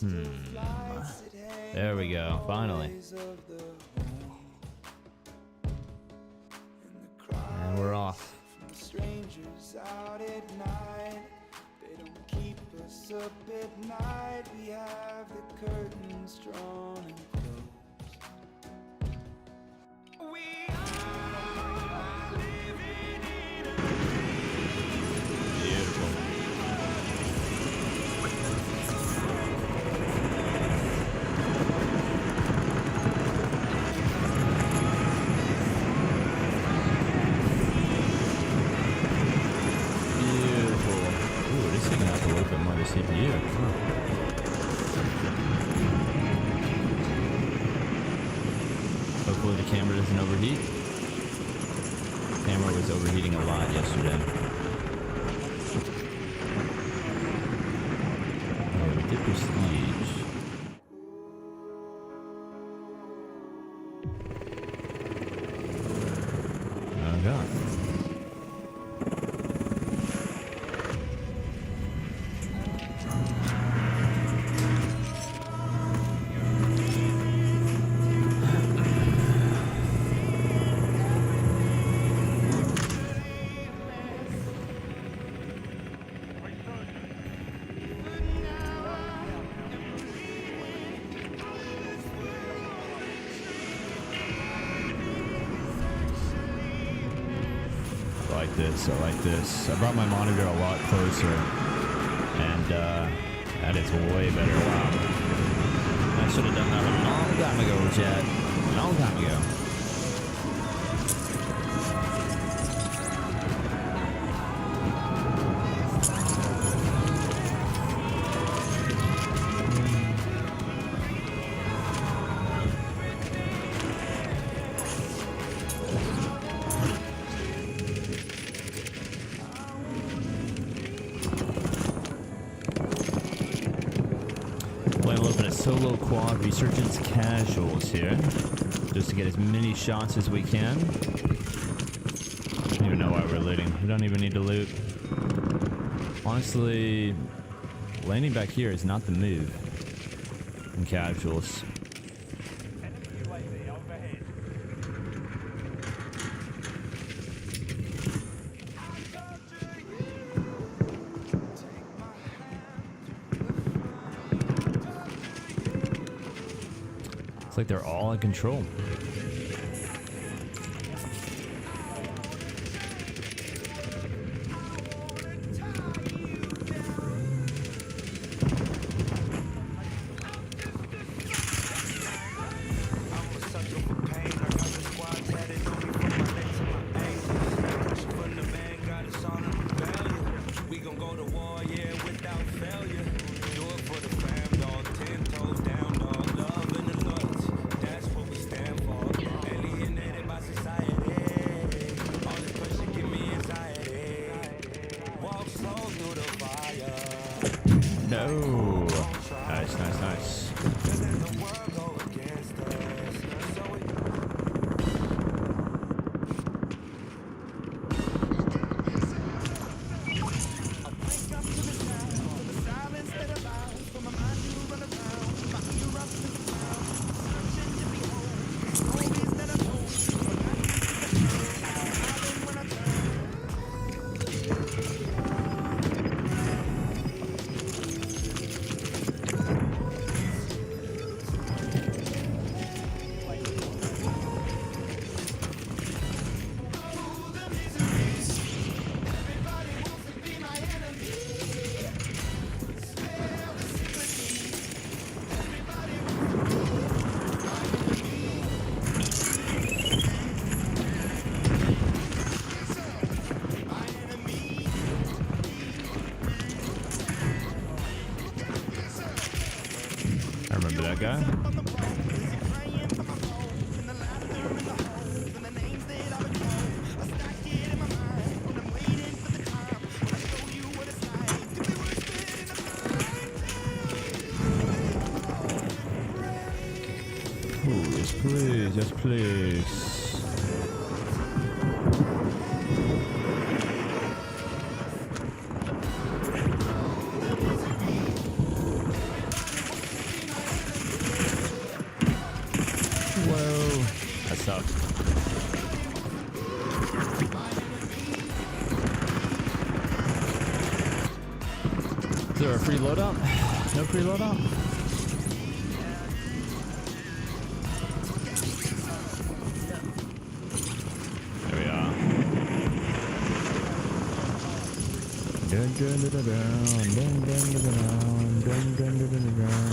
There we go, finally. And we're off. Strangers out at night, they don't keep us up at night. We have the curtains drawn and closed. We are living in a Beautiful. CPU. Hopefully the camera doesn't overheat. The camera was overheating a lot yesterday. Oh, we did prestige. Oh god. I like this. I brought my monitor a lot closer, and that is way better. Wow. I should have done that a long time ago, chat. A long time ago. Solo quad resurgence casuals here, just to get as many shots as we can. I don't even know why we're looting. We don't even need to loot. Honestly, landing back here is not the move in casuals. Like they're all in control. No. Nice, nice, nice. Remember that guy? Please, please, yes, please. stuff. Is there a free loadout? No free loadout? There we are. Dun dun dun dun dun dun dun dun dun dun dun.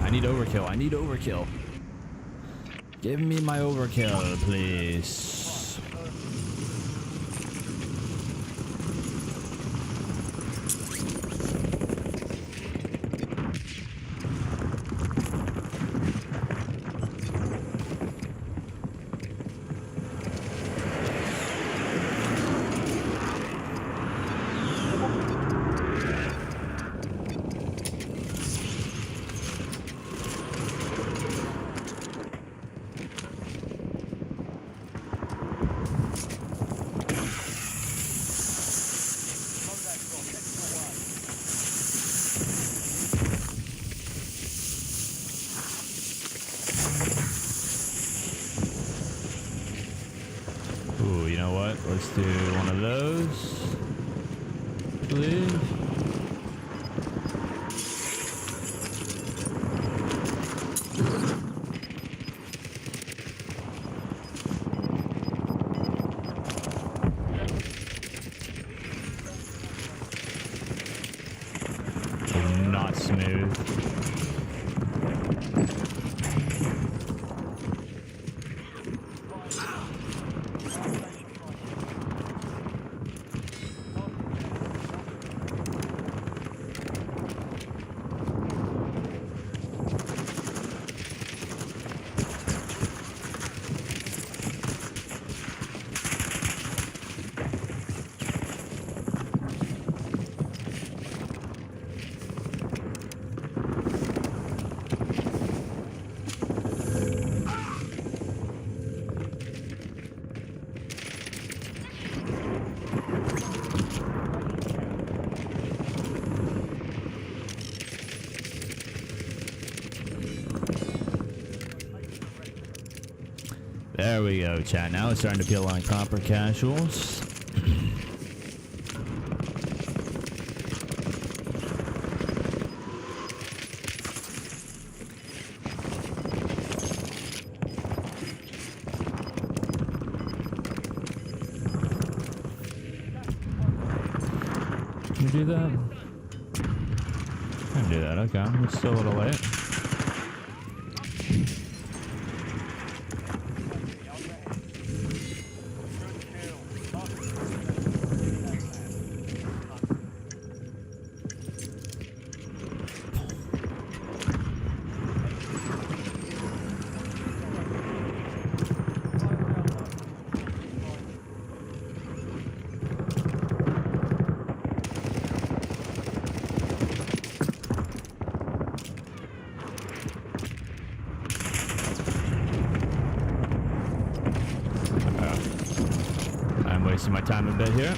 I need overkill. I need overkill. Give me my overkill, please. Ooh, you know what? Let's do one of those, please. Not smooth. There we go, chat. Now it's starting to peel on copper casuals. Can you do that? can do that. Okay, it's still a little late. I'm wasting my time a bit here.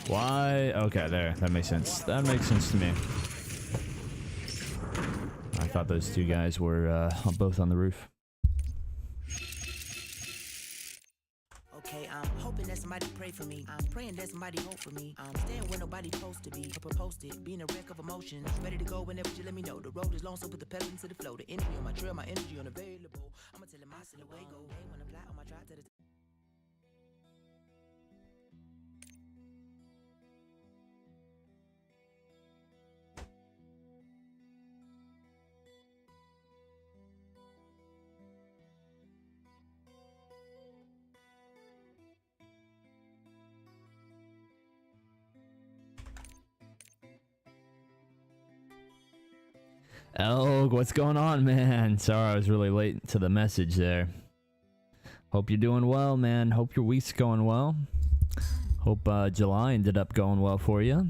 Why? Okay, there. That makes sense. That makes sense to me. I thought those two guys were both on the roof. Okay, I'm hoping that somebody pray for me. I'm praying that somebody hope for me. I'm staying where nobody's supposed to be. Posted, being a wreck of emotions. Ready to go whenever you let me know. The road is long, so put the pedal into the flow. The energy on my trail, my energy unavailable. I'ma tell him I send away go. Hey, when I fly on my drive to the Elg, what's going on, man? Sorry I was really late to the message there. Hope you're doing well, man. Hope your week's going well. Hope July ended up going well for you.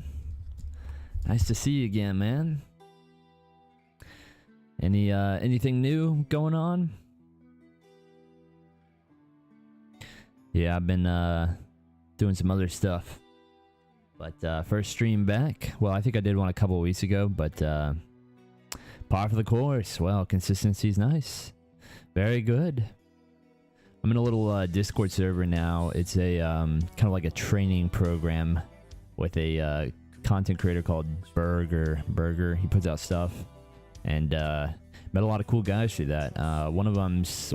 Nice to see you again, man. Anything new going on? Yeah, I've been doing some other stuff. But first stream back. Well, I think I did one a couple of weeks ago, but par for the course. Well, consistency's nice. Very good. I'm in a little Discord server now. It's a kind of like a training program with a content creator called Burger. He puts out stuff, and met a lot of cool guys through that. One of them's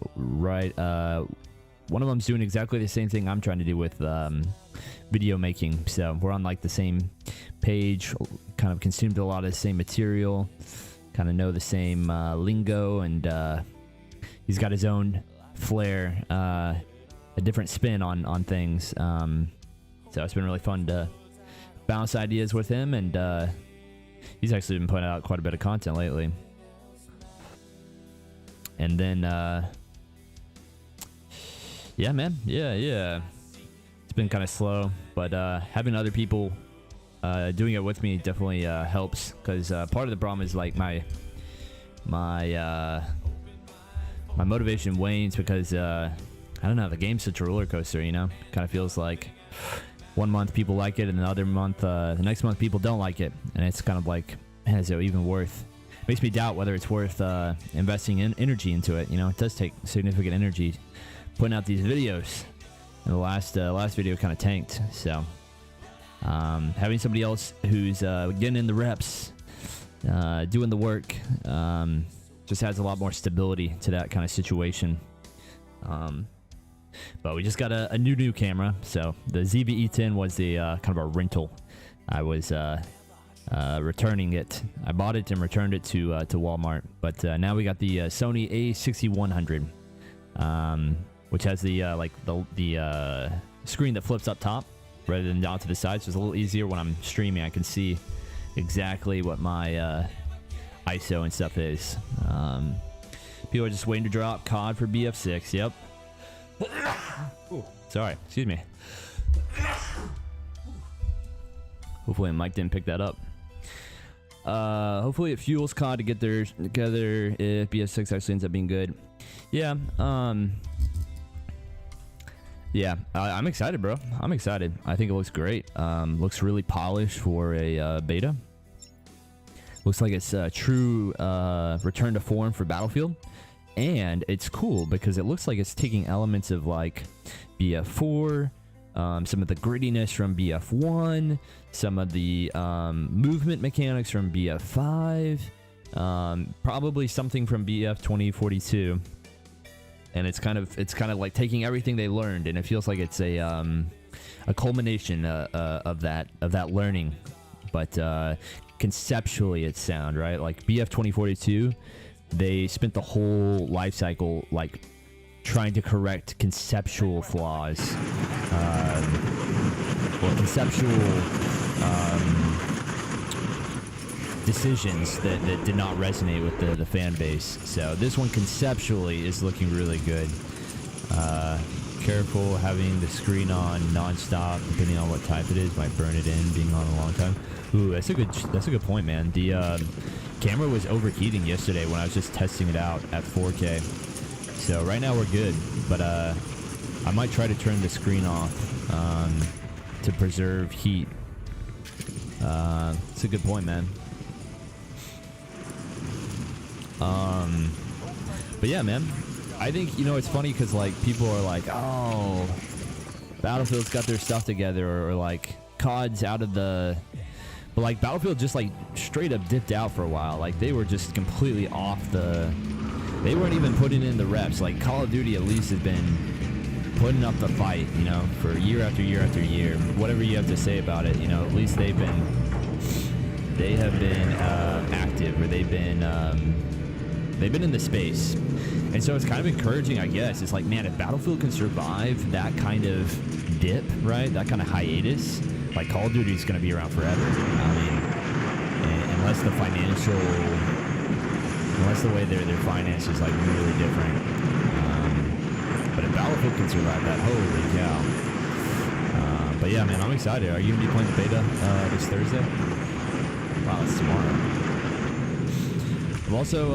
doing exactly the same thing I'm trying to do with video making. So we're on like the same page. Kind of consumed a lot of the same material. Kind of know the same lingo, and he's got his own flair, a different spin on things. So it's been really fun to bounce ideas with him, and he's actually been putting out quite a bit of content lately. And then Yeah, man. Yeah. It's been kind of slow, but having other people doing it with me definitely helps, because part of the problem is like my motivation wanes because I don't know, the game's such a roller coaster, you know. Kind of feels like one month people like it, and the other month, the next month people don't like it, and it's kind of like, man, is it even worth? Makes me doubt whether it's worth investing in energy into it. You know, it does take significant energy putting out these videos, and the last video kind of tanked. So having somebody else who's getting in the reps, doing the work, just adds a lot more stability to that kind of situation. But we just got a new camera. So the ZV-E10 was the kind of a rental. I was returning it. I bought it and returned it to Walmart. But now we got the Sony A6100, which has the the screen that flips up top rather than down to the side. So it's a little easier when I'm streaming. I can see exactly what my ISO and stuff is. People are just waiting to drop COD for BF6. Yep. Ooh, sorry, excuse me. Hopefully Mike didn't pick that up. Hopefully it fuels COD to get theirs together if BF6 actually ends up being good. Yeah, yeah, I'm excited, bro. I'm excited. I think it looks great. Looks really polished for a beta. Looks like it's a true return to form for Battlefield. And it's cool because it looks like it's taking elements of like BF4, some of the grittiness from BF1, some of the movement mechanics from BF5, probably something from BF 2042. And it's kind of like taking everything they learned, and it feels like it's a culmination of that learning. But conceptually, it's sound, right? Like BF 2042. They spent the whole life cycle like trying to correct conceptual flaws, or conceptual decisions that did not resonate with the fan base. So this one conceptually is looking really good. Careful having the screen on non-stop, depending on what type it is, might burn it in being on a long time. Ooh, that's a good point, man. The camera was overheating yesterday when I was just testing it out at 4K. So right now we're good, but I might try to turn the screen off to preserve heat. It's a good point, man. But yeah, man, I think, you know, it's funny because like people are like, oh, Battlefield's got their stuff together, or like COD's out of the... But like Battlefield just like straight up dipped out for a while. Like they were just completely off the... They weren't even putting in the reps. Like Call of Duty at least has been putting up the fight, you know, for year after year after year. Whatever you have to say about it, you know, at least they have been active, or they've been in the space. And so it's kind of encouraging, I guess. It's like, man, if Battlefield can survive that kind of dip, right, that kind of hiatus, like Call of Duty is going to be around forever. I mean, unless the way their finance is like really different. But if Battlefield can survive that, holy cow. But yeah, man, I'm excited. Are you going to be playing the beta this Thursday? Wow, it's tomorrow. I've also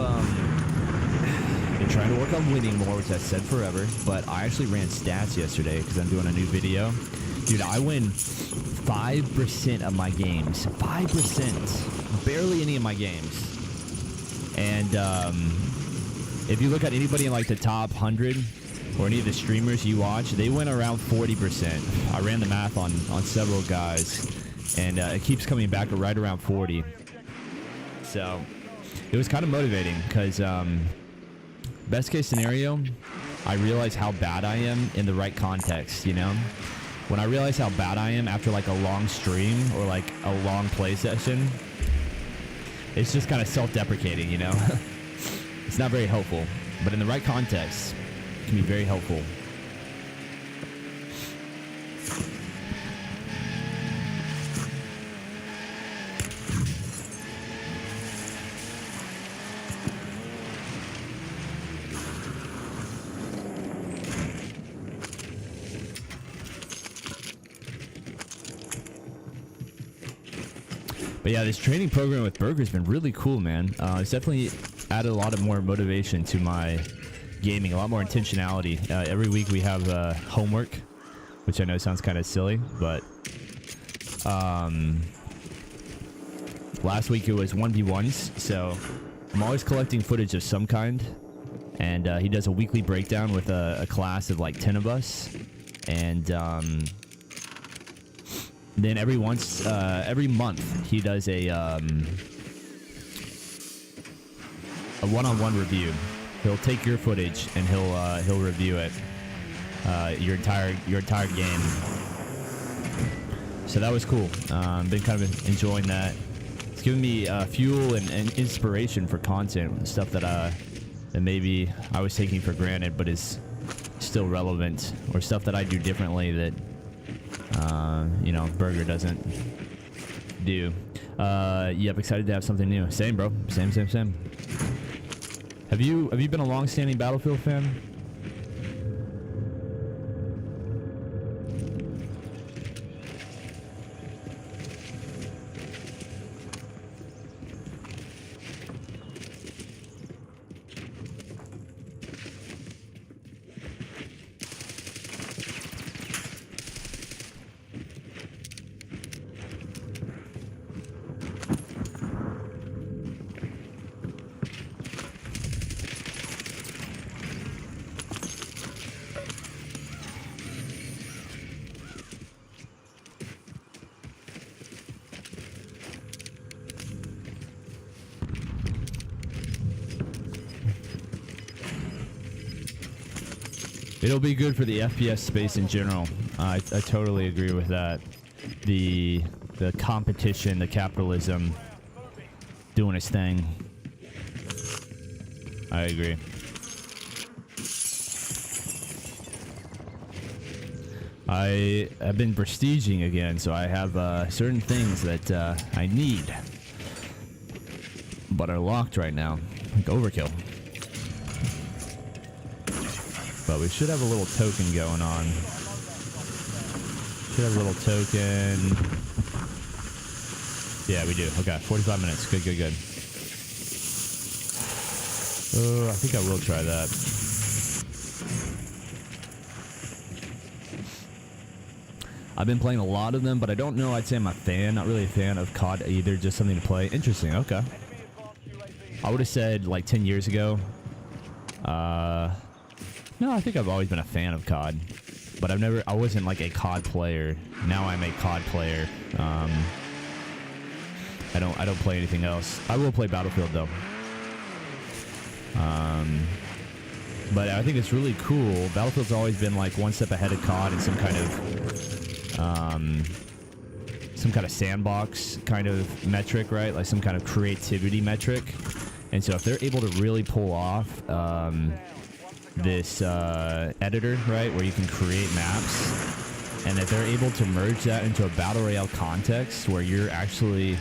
been trying to work on winning more, which I've said forever, but I actually ran stats yesterday because I'm doing a new video. Dude, I win 5% of my games. 5%. Barely any of my games. And if you look at anybody in like the top 100 or any of the streamers you watch, they win around 40%. I ran the math on several guys, and it keeps coming back to right around 40. So it was kind of motivating because best case scenario, I realize how bad I am in the right context, you know? When I realize how bad I am after like a long stream or like a long play session, it's just kind of self-deprecating, you know? It's not very helpful, but in the right context, it can be very helpful. But yeah, this training program with Burger's been really cool, man. It's definitely added a lot of more motivation to my gaming, a lot more intentionality. Every week we have homework, which I know sounds kind of silly, but last week it was 1v1s, so I'm always collecting footage of some kind, and he does a weekly breakdown with a class of like 10 of us, and then every month he does a one-on-one review. He'll take your footage and he'll review it, your entire game. So that was cool. Been kind of enjoying that. It's giving me fuel and inspiration for content, stuff that maybe I was taking for granted, but is still relevant, or stuff that I do differently that you know, Burger doesn't do. Yep, excited to have something new. Same, bro. Same. Have you been a long-standing Battlefield fan? It'll be good for the FPS space in general. I totally agree with that. The competition, the capitalism doing its thing. I agree. I have been prestiging again, so I have certain things that I need, but are locked right now, like overkill. But we should have a little token going on. Should have a little token. Yeah, we do. Okay, 45 minutes. Good. Oh, I think I will try that. I've been playing a lot of them, but I don't know. I'd say I'm a fan. Not really a fan of COD either. Just something to play. Interesting. Okay. I would have said like 10 years ago. No, I think I've always been a fan of COD, but I wasn't like a COD player. Now I'm a COD player. I don't play anything else. I will play Battlefield though. But I think it's really cool. Battlefield's always been like one step ahead of COD in some kind of sandbox kind of metric, right? Like some kind of creativity metric. And so if they're able to really pull off this editor, right, where you can create maps, and if they're able to merge that into a battle royale context where you're actually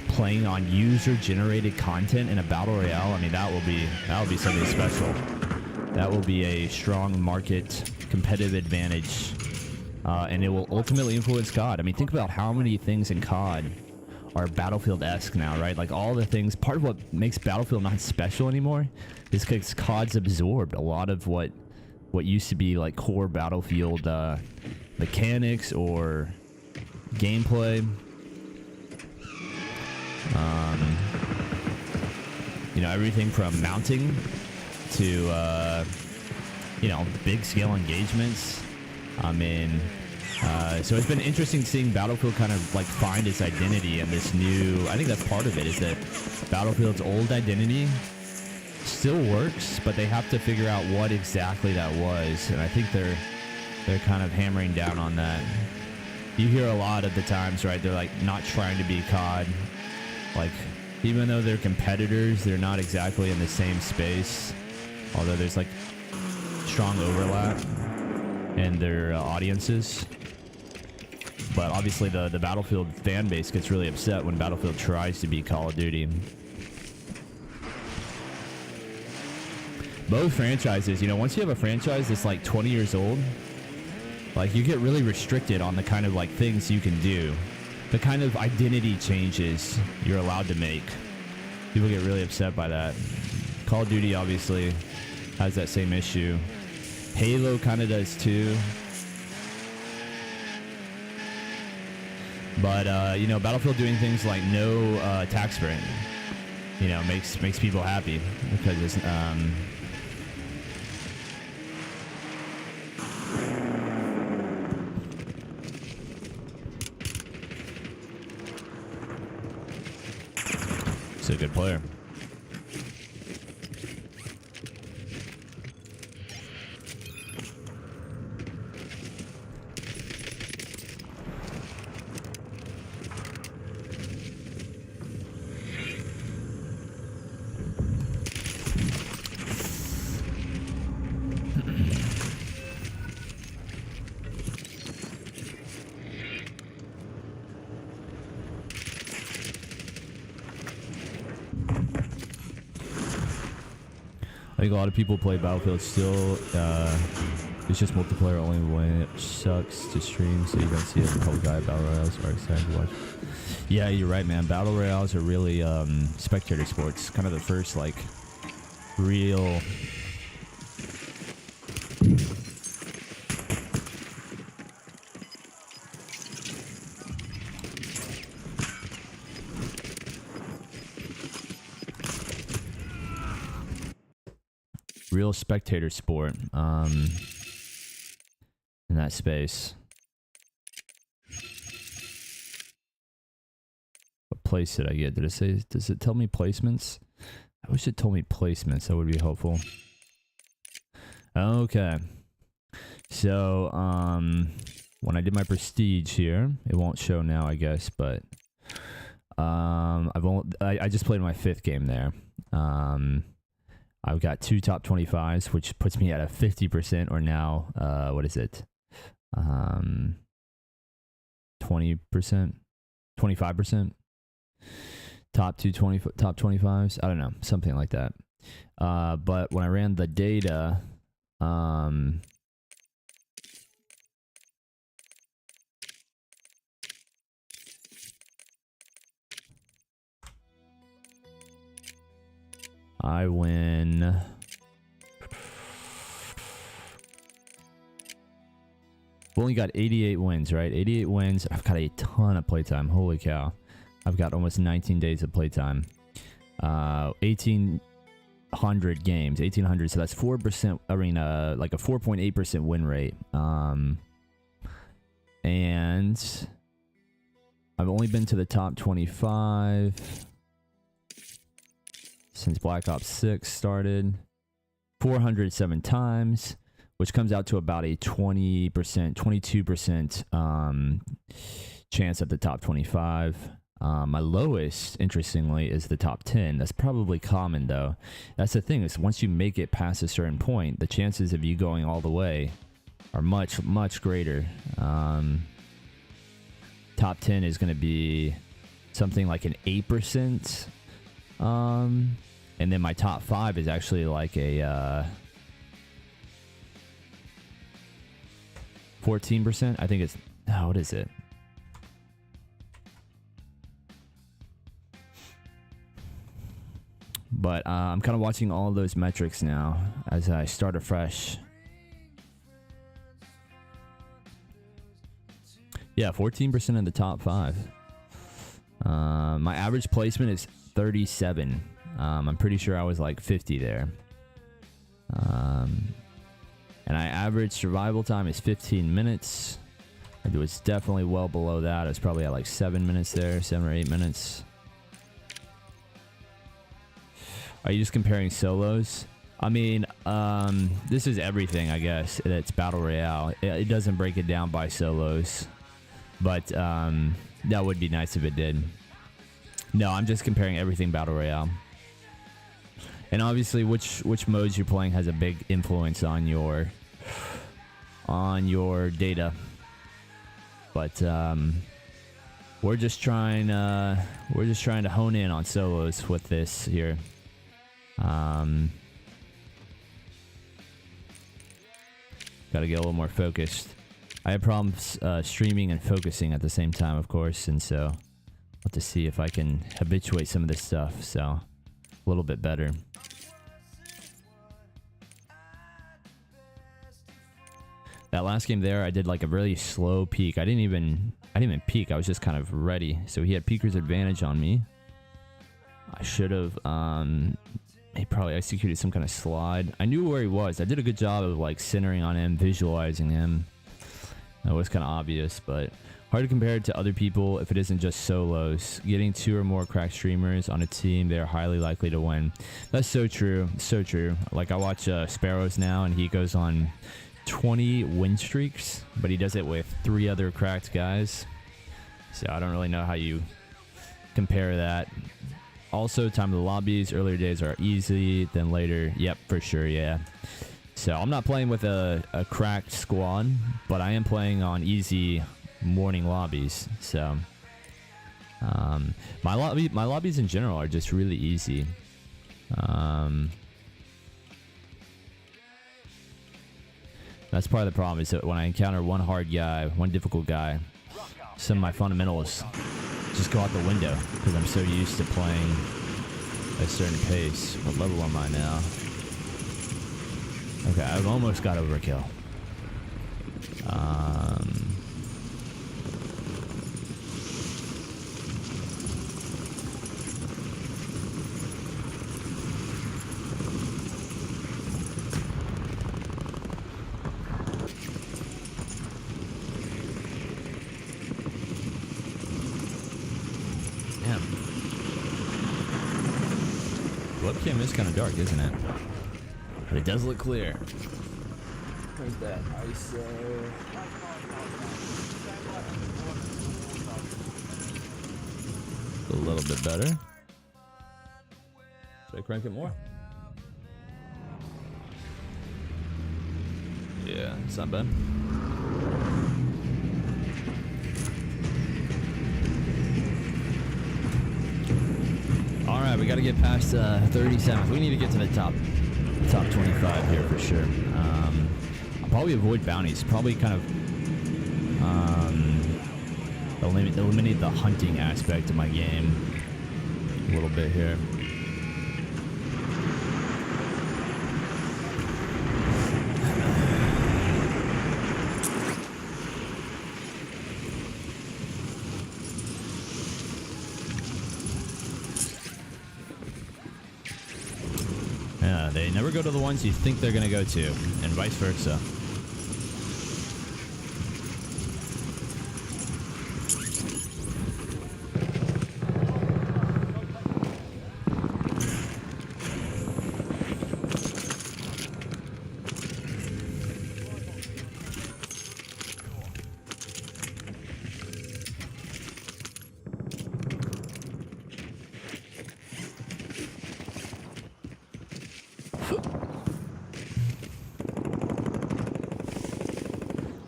playing on user-generated content in a battle royale, I mean, that will be something special. That will be a strong market competitive advantage, and it will ultimately influence COD. I mean, think about how many things in COD are Battlefield-esque now, right? Like all the things, part of what makes Battlefield not special anymore is because COD's absorbed a lot of what used to be like core Battlefield mechanics or gameplay. You know, everything from mounting to big scale engagements. I mean, so it's been interesting seeing Battlefield kind of like find its identity in this new. I think that's part of it, is that Battlefield's old identity still works, but they have to figure out what exactly that was, and I think they're kind of hammering down on that. You hear a lot of the times, right? They're like not trying to be COD. Like, even though they're competitors, they're not exactly in the same space. Although there's like strong overlap in their audiences. But obviously the Battlefield fan base gets really upset when Battlefield tries to be Call of Duty. Both franchises, you know, once you have a franchise that's like 20 years old, like you get really restricted on the kind of like things you can do. the kind of identity changes you're allowed to make. People get really upset by that. Call of Duty obviously has that same issue. Halo kind of does too. But you know, Battlefield doing things like no tax break, you know, makes people happy because it's a good player. I think a lot of people play Battlefield still. It's just multiplayer only when it sucks to stream, so you don't see it in public eye. Battle Royales are exciting to watch. Yeah, you're right, man. Battle Royales are really spectator sports. Kind of the first, like, real... real spectator sport in that space. What place did I get? Did it say, does it tell me placements? I wish it told me placements. That would be helpful. Okay. So when I did my prestige here, it won't show now, I guess, but I just played my 5th game there. I've got 2 top 25s, which puts me at a 50%, or now, what is it? 20%? 25%? Top 25s? I don't know, something like that. But when I ran the data, I win. We've only got 88 wins, right? 88 wins. I've got a ton of playtime. Holy cow. I've got almost 19 days of playtime. 1,800 games. 1,800. So that's 4%. I mean, like a 4.8% win rate. And I've only been to the top 25 since Black Ops 6 started, 407 times, which comes out to about a 20%, 22% chance at the top 25. My lowest, interestingly, is the top 10. That's probably common, though. That's the thing, is once you make it past a certain point, the chances of you going all the way are much, much greater. Top 10 is going to be something like an 8%. And then my top 5 is actually like a 14%. I think it's, oh, what is it? But I'm kind of watching all those metrics now as I start afresh. Yeah, 14% in the top 5. My average placement is 37. I'm pretty sure I was like 50 there. And I average survival time is 15 minutes. It was definitely well below that. It's probably at like 7 minutes there, 7 or 8 minutes. Are you just comparing solos? I mean, this is everything, I guess. It's Battle Royale. It doesn't break it down by solos. But that would be nice if it did. No, I'm just comparing everything Battle Royale. And obviously, which modes you're playing has a big influence on your data. But we're just trying to hone in on solos with this here. Got to get a little more focused. I had problems streaming and focusing at the same time, of course, and so I'll have to see if I can habituate some of this stuff, so a little bit better. That last game there, I did like a really slow peak. I didn't even peak. I was just kind of ready. So he had peeker's advantage on me. I should have, he probably executed some kind of slide. I knew where he was. I did a good job of like centering on him, visualizing him. That was kind of obvious, but hard to compare it to other people if it isn't just solos. Getting 2 or more crack streamers on a team, they are highly likely to win. That's so true. So true. Like I watch Sparrows now, and he goes on 20 win streaks, but he does it with 3 other cracked guys. So I don't really know how you compare that. Also, time of the lobbies, earlier days are easy, then later, yep, for sure, yeah. So I'm not playing with a cracked squad, but I am playing on easy morning lobbies. So my lobbies in general are just really easy. That's part of the problem, is that when I encounter one hard guy, one difficult guy, some of my fundamentals just go out the window because I'm so used to playing at a certain pace. What level am I now? Okay, I've almost got overkill. Webcam is kind of dark, isn't it? But it does look clear. Where's that ISO? A little bit better. Should I crank it more? Yeah, it's not bad. All right, we got to get past 37th. We need to get to the top 25 here for sure. I'll probably avoid bounties. Probably kind of eliminate the hunting aspect of my game a little bit here. They never go to the ones you think they're going to go to, and vice versa.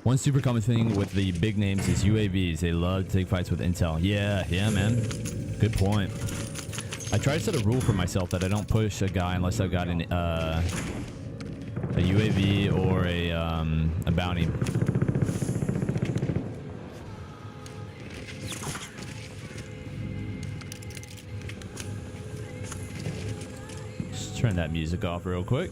One super common thing with the big names is UAVs. They love to take fights with intel. Yeah, man. Good point. I try to set a rule for myself that I don't push a guy unless I've got a UAV or a bounty. Just turn that music off real quick.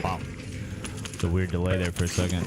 Wow. It's a weird delay there for a second.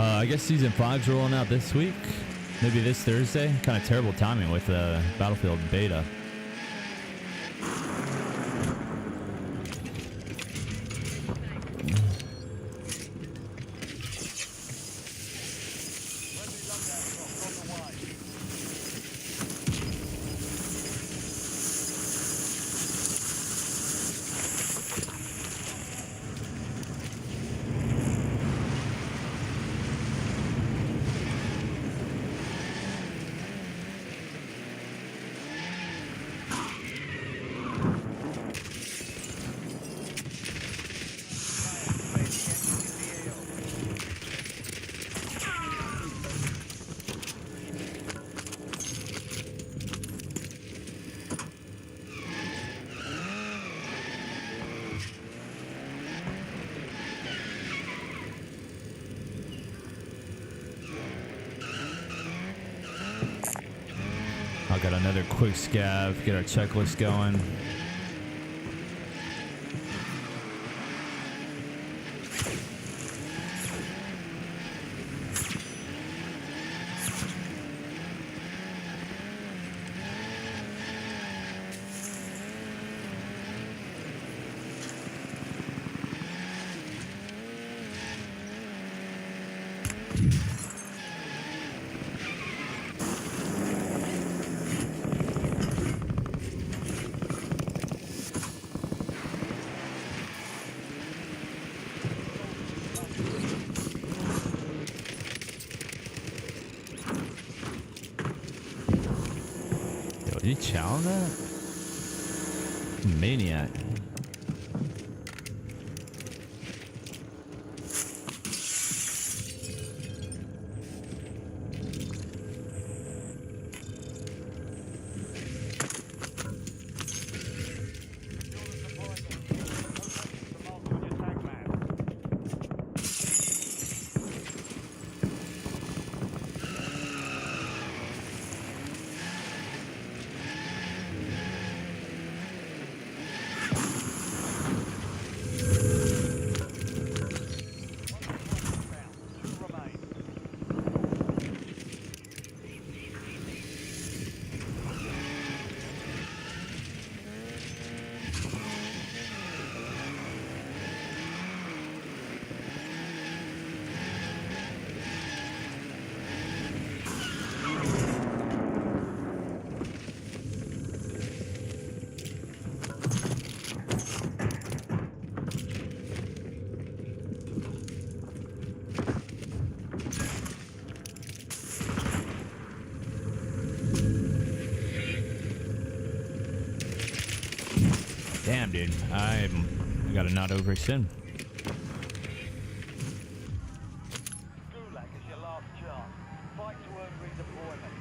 I guess season 5's rolling out this week. Maybe this Thursday. Kind of terrible timing with the Battlefield beta. I got another quick scav, get our checklist going. Did he challenge that? Maniac. Damn, dude. I gotta not overextend. Gulag is your last chance. Fight to earn redeployment.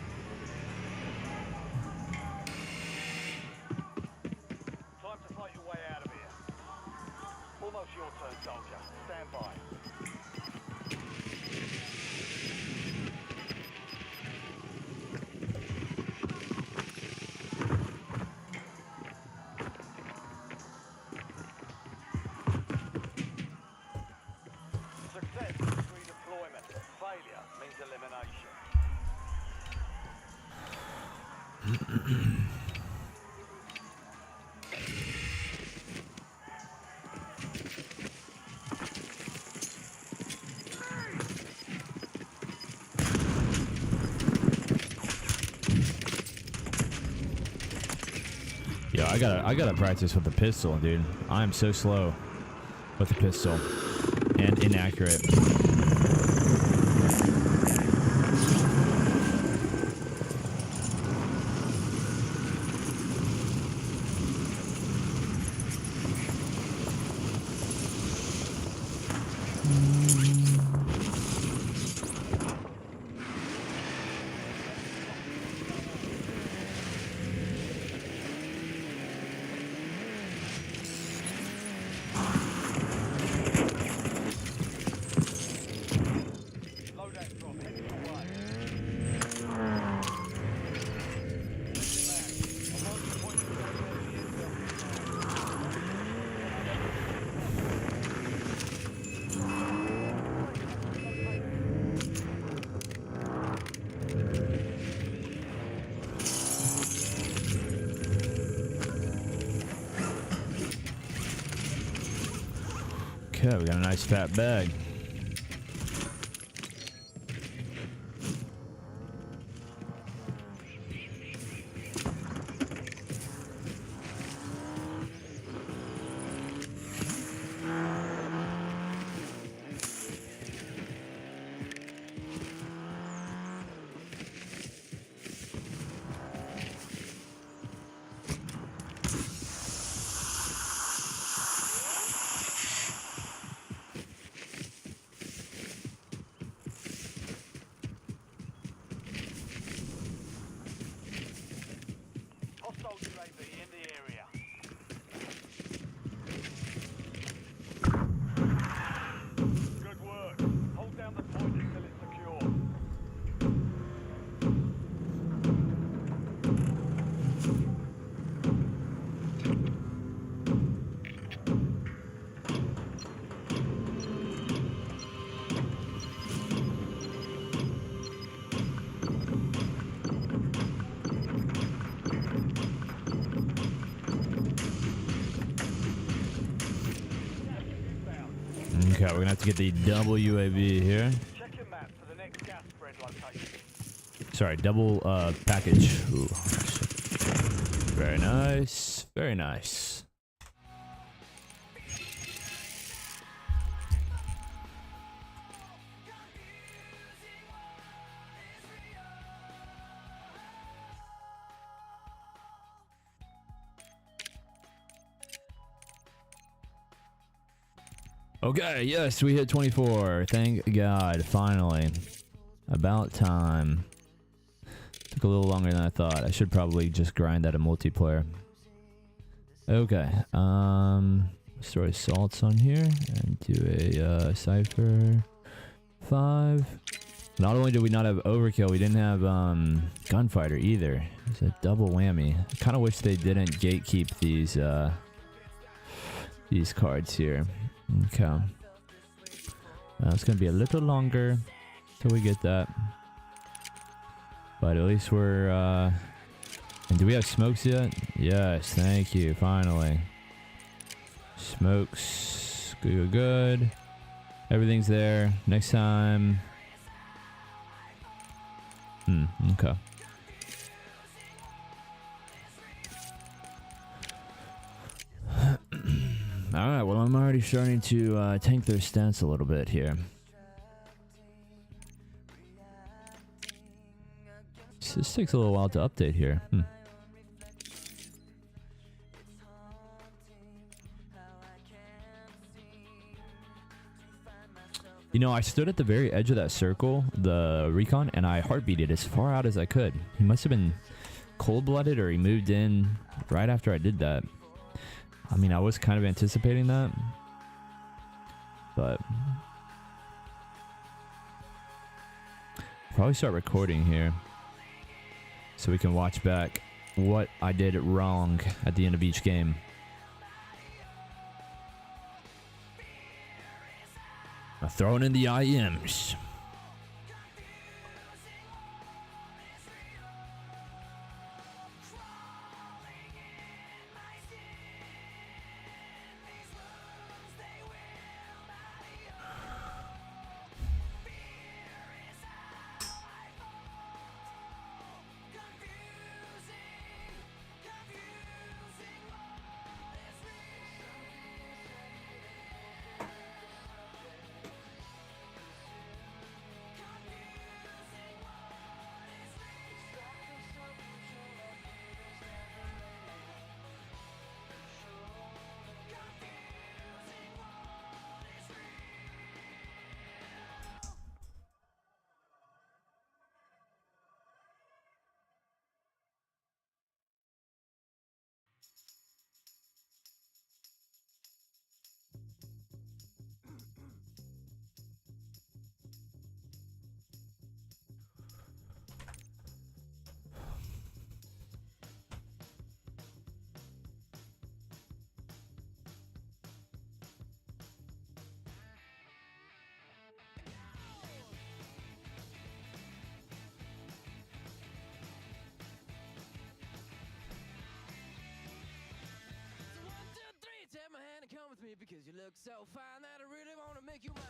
Time to fight your way out of here. Almost your turn, soldier. Stand by. Success means redeployment. Failure means elimination. Yo, I gotta practice with the pistol, dude. I'm so slow with the pistol and inaccurate. Okay, we got a nice fat bag. Hostile UAV in the area. Good work. Hold down the point until it's secure. Okay, we're gonna have to get the double UAV here. Check your map for the next gas spread location. Sorry, double package. Ooh. Very nice. Very nice. Okay, yes, we hit 24. Thank God, finally. About time. Took a little longer than I thought. I should probably just grind that in multiplayer. Okay, let's throw assaults on here and do a cipher 5. Not only did we not have overkill, we didn't have gunfighter either. It's a double whammy. I kind of wish they didn't gatekeep these cards here. Okay. It's gonna be a little longer till we get that, but at least we're and do we have smokes yet? Yes, thank you, finally. Smokes, good. Everything's there. Next time. Okay. Alright, well, I'm already starting to tank their stance a little bit here. This takes a little while to update here. You know, I stood at the very edge of that circle, the recon, and I heartbeated as far out as I could. He must have been cold-blooded, or he moved in right after I did that. I mean, I was kind of anticipating that, but probably start recording here so we can watch back what I did wrong at the end of each game. I'm throwing in the IMs. with me because you look so fine that I really want to make you mine.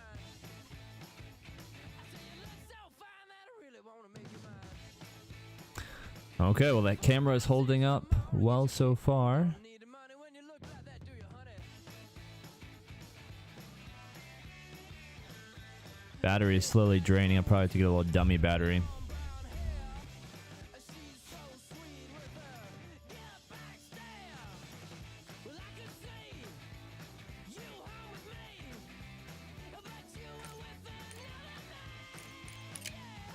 I say you look so fine that I really want to make you mine. Okay, well that camera is holding up well so far. Need the money when you look like that, do you, honey? Battery is slowly draining. I'll probably have to get a little dummy battery. She's so sweet with her. Get back stare. Well, I can see you home with me, but you were with another man. Yeah,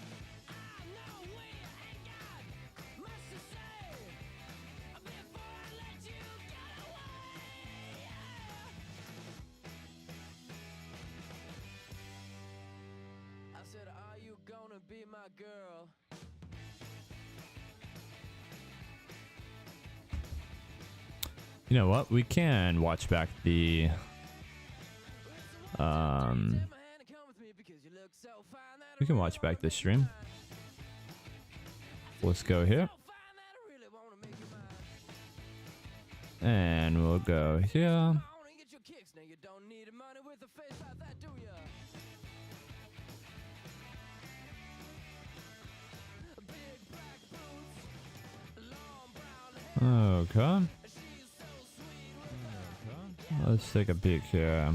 I know we ain't got much to say before I let you get away. I said, are you gonna be my girl? You know what? We can watch back the we can watch back this stream. Let's go here. And we'll go here. Okay. Let's take a peek here.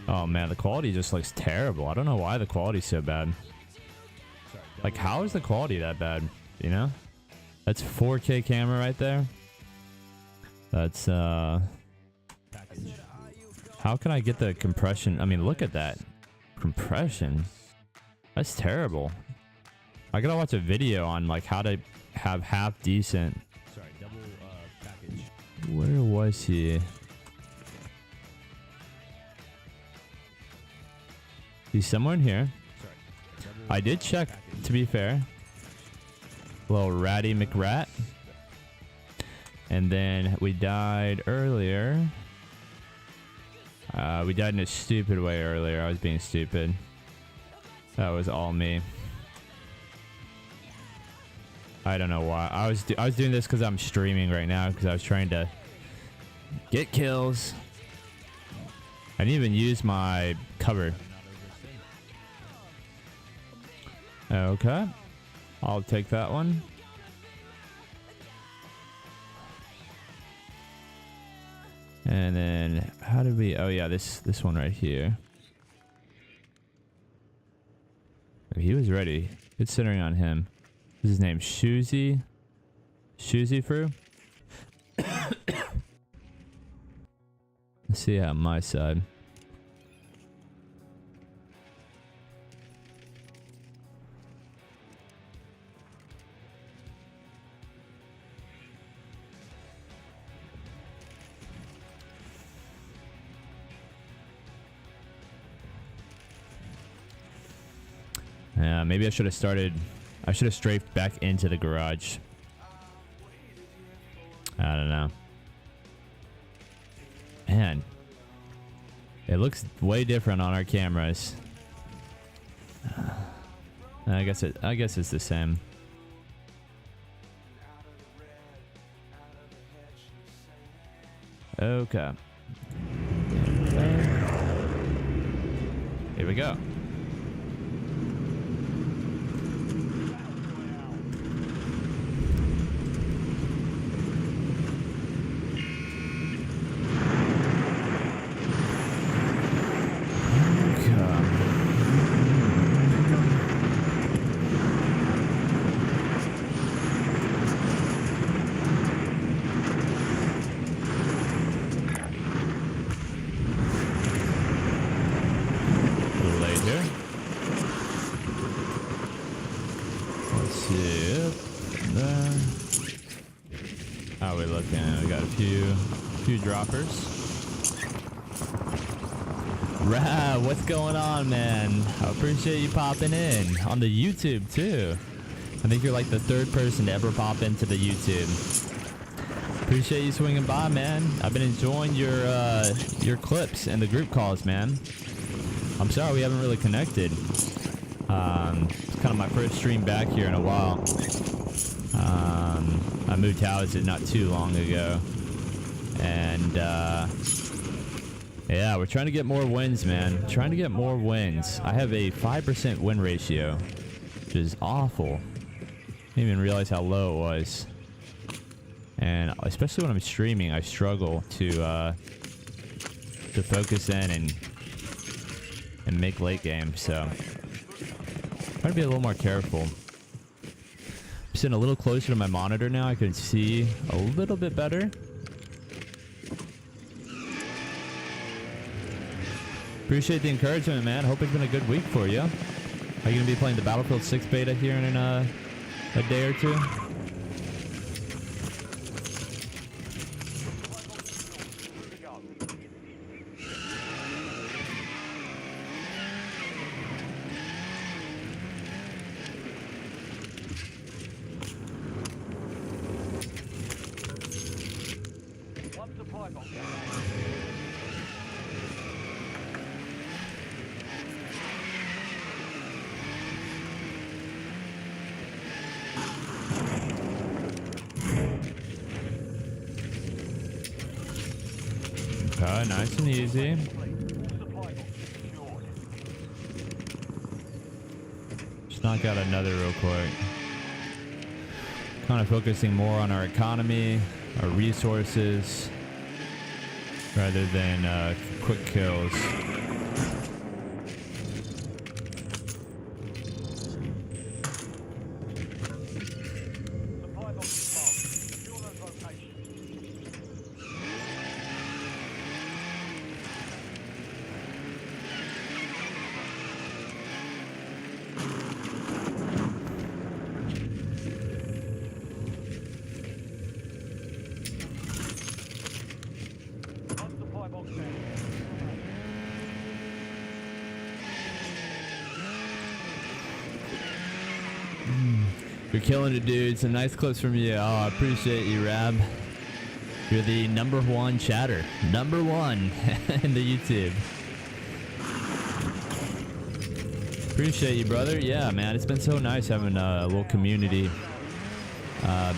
Oh man, the quality just looks terrible. I don't know why the quality's so bad. Like, how is the quality that bad? You know? That's 4K camera right there. That's how can I get the compression? I mean, look at that. Compression. That's terrible. I gotta watch a video on like how to have half decent. Sorry, double package. Where was he? He's somewhere in here. I did check, to be fair. Little Ratty McRat. And then we died earlier. We died in a stupid way earlier. I was being stupid. That was all me. I don't know why. I was doing this because I'm streaming right now because I was trying to get kills. I didn't even use my cover. Okay. I'll take that one. And then how did we? Oh yeah, this one right here. He was ready. Considering on him. Is his name Shoozy? Shoozy Fru? Let's see on my side. Yeah, maybe I should have started. I should have strafed back into the garage. I don't know. Man, it looks way different on our cameras. I guess it's the same. Okay. Here we go. How are we looking? We got a few droppers. Rah, what's going on, man? I appreciate you popping in on the YouTube too. I think you're like the third person to ever pop into the YouTube. Appreciate you swinging by, man. I've been enjoying your clips and the group calls, man. I'm sorry we haven't really connected. It's kind of my first stream back here in a while. I moved houses not too long ago. And, yeah, we're trying to get more wins, man. Trying to get more wins. I have a 5% win ratio, which is awful. Didn't even realize how low it was. And especially when I'm streaming, I struggle to focus in and make late games. So trying to be a little more careful. I'm sitting a little closer to my monitor now. I can see a little bit better. Appreciate the encouragement, man. Hope it's been a good week for you. Are you going to be playing the Battlefield 6 beta here in a day or two? Okay, nice and easy. Just knock out another real quick. Kind of focusing more on our economy, our resources, rather than quick kills. You're killing it, dude. Some nice clips from you. Oh, I appreciate you, Rab. You're the #1 chatter. #1 in the YouTube. Appreciate you, brother. Yeah, man. It's been so nice having a little community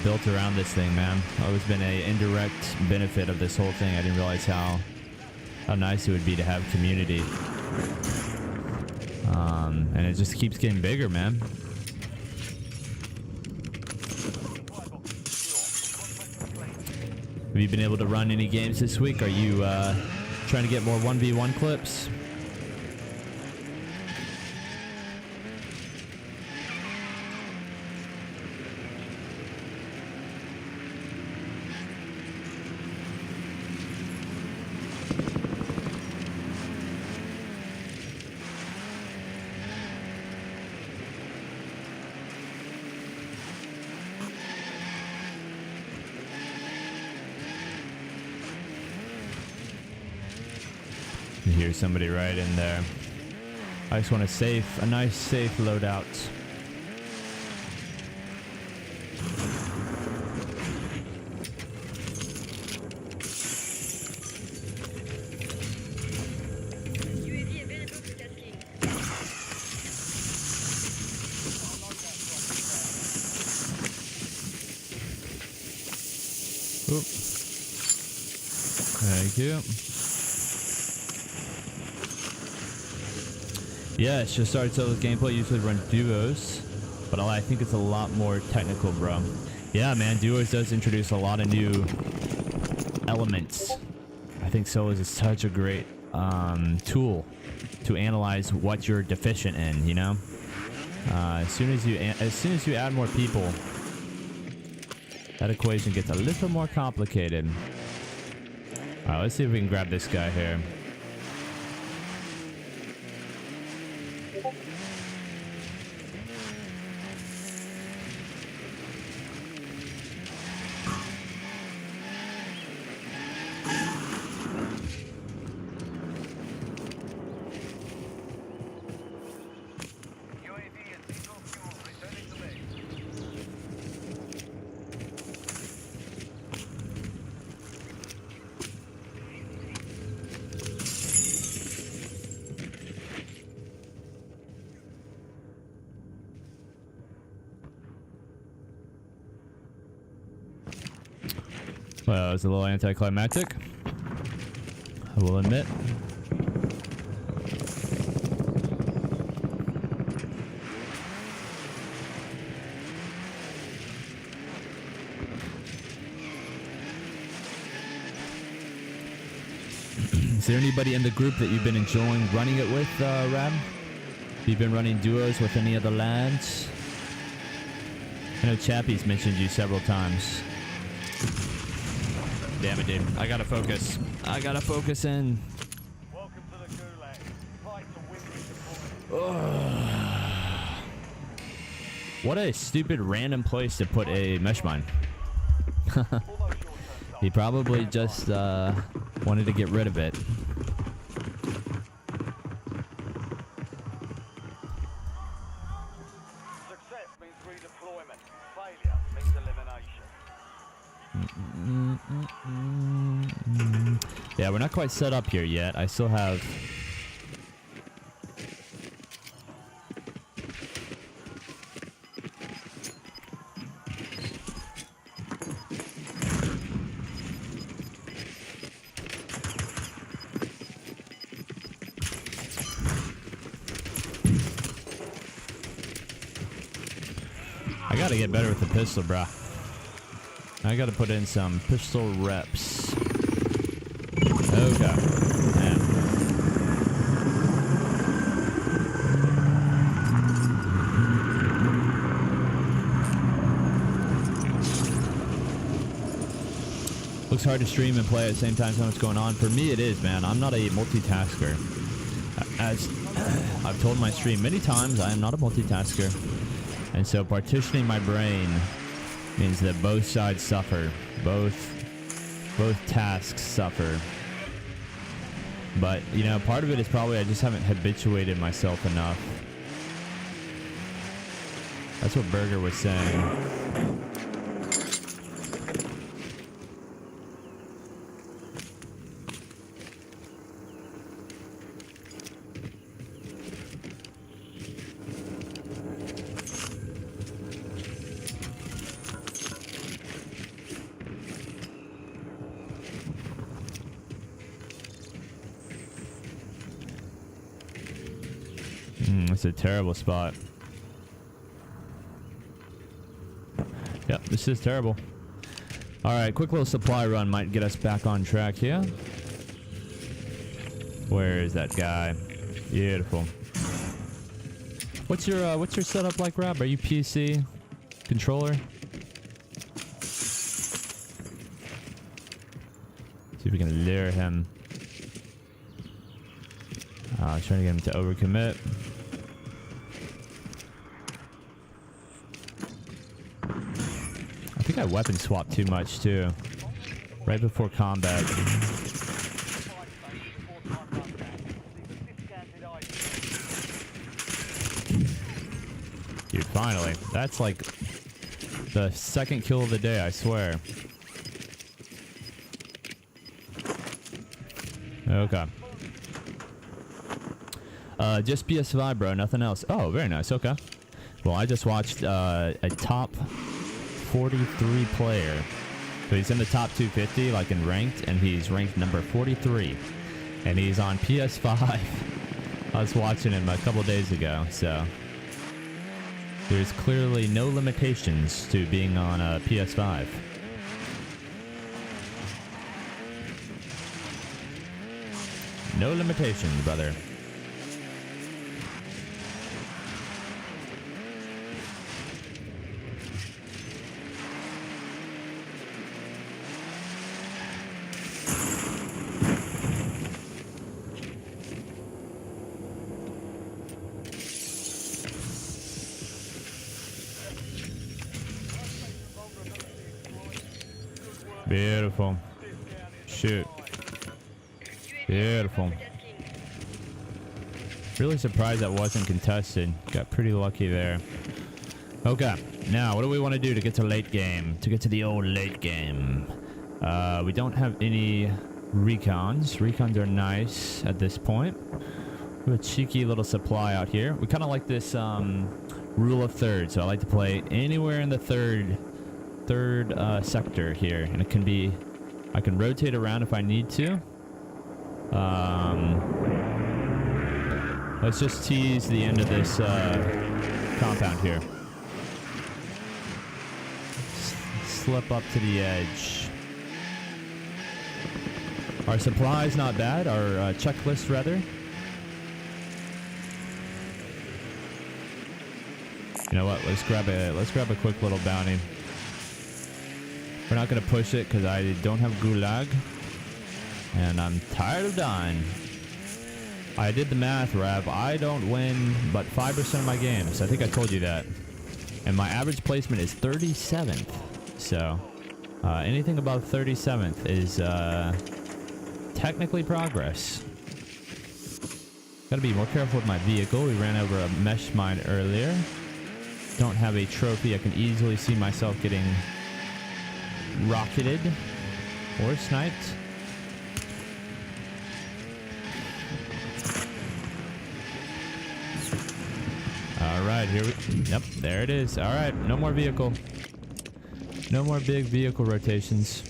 built around this thing, man. Always been a indirect benefit of this whole thing. I didn't realize how nice it would be to have community. And it just keeps getting bigger, man. Have you been able to run any games this week? Are you trying to get more 1v1 clips? You hear somebody right in there. I just want a nice safe loadout. Oop. Thank you. Yeah, it's just started solo gameplay. Usually run duos, but I think it's a lot more technical, bro. Yeah, man, duos does introduce a lot of new elements. I think solos is such a great tool to analyze what you're deficient in. You know, as soon as you add more people, that equation gets a little more complicated. All right, let's see if we can grab this guy here. Well, it was a little anticlimactic, I will admit. Is there anybody in the group that you've been enjoying running it with, Rab? You've been running duos with any of the lads? I know Chappie's mentioned you several times. Damn it, dude. I gotta focus. I gotta focus in. Welcome to the Gulag. Fight to win this point. What a stupid random place to put a mesh mine. Almost your turn, He soldier. probably just wanted to get rid of it. Success means redeployment. Failure means elimination. Yeah, we're not quite set up here yet. I still have... I gotta get better with the pistol, bruh. I gotta put in some pistol reps. Okay. Man. Looks hard to stream and play at the same time so much going on. For me, it is, man. I'm not a multitasker. As I've told my stream many times, I am not a multitasker. And so partitioning my brain means that both sides suffer. Both tasks suffer. But, you know, part of it is probably I just haven't habituated myself enough. That's what Berger was saying. It's a terrible spot. Yep, this is terrible. Alright, quick little supply run might get us back on track here. Where is that guy? Beautiful. What's your setup like, Rob? Are you PC? Controller? See if we can lure him. I was trying to get him to overcommit. I think I weapon swapped too much too. Right before combat. Dude, finally. That's like the second kill of the day, I swear. Okay. Just PS5, bro. Nothing else. Oh, very nice. Okay. Well, I just watched a top 43 player. So he's in the top 250, like in ranked, and he's ranked number 43. And he's on PS5. I was watching him a couple days ago, so there's clearly no limitations to being on a PS5. No limitations, brother. Beautiful. Shoot. Beautiful. Really surprised that wasn't contested. Got pretty lucky there. Okay. Now, what do we want to do to get to late game? To get to the old late game. We don't have any recons. Recons are nice at this point. We have a cheeky little supply out here. We kind of like this rule of third. So I like to play anywhere in the third sector here, and it can be I can rotate around if I need to. Let's just tease the end of this compound here. Slip up to the edge. Our supply's not bad. Our checklist, rather. You know what? Let's grab a quick little bounty. We're not gonna push it because I don't have gulag, and I'm tired of dying. I did the math, Rev. I don't win but 5% of my games. I think I told you that. And my average placement is 37th. So, anything above 37th is technically progress. Gotta be more careful with my vehicle. We ran over a mesh mine earlier. Don't have a trophy. I can easily see myself getting rocketed or sniped. All right, here we... Yep, there it is. All right, no more vehicle. No more big vehicle rotations.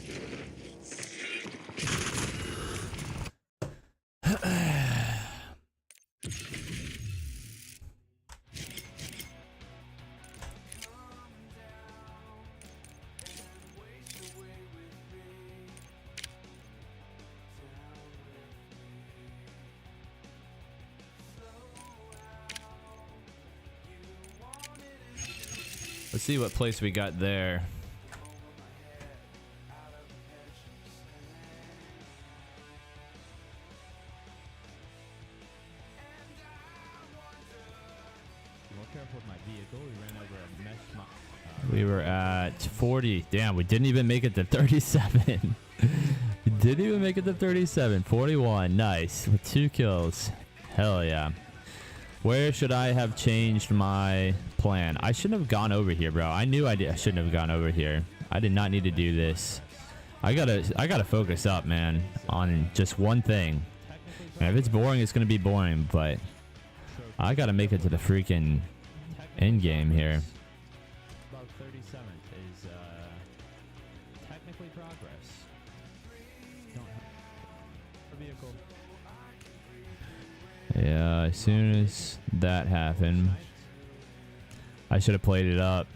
Let's see what place we got there. More careful with my vehicle. We ran over a mesh mine. We were at 40. Damn, we didn't even make it to 37. We didn't even make it to 37. 41. Nice. With 2 kills. Hell yeah. Where should I have changed my plan? I shouldn't have gone over here, bro. I knew I shouldn't have gone over here. I did not need to do this. I gotta focus up, man, on just one thing. And if it's boring, it's gonna be boring, but I gotta make it to the freaking end game here. About 37th is technically progress. Don't have a vehicle. Yeah, as soon as that happened, I should have played it up.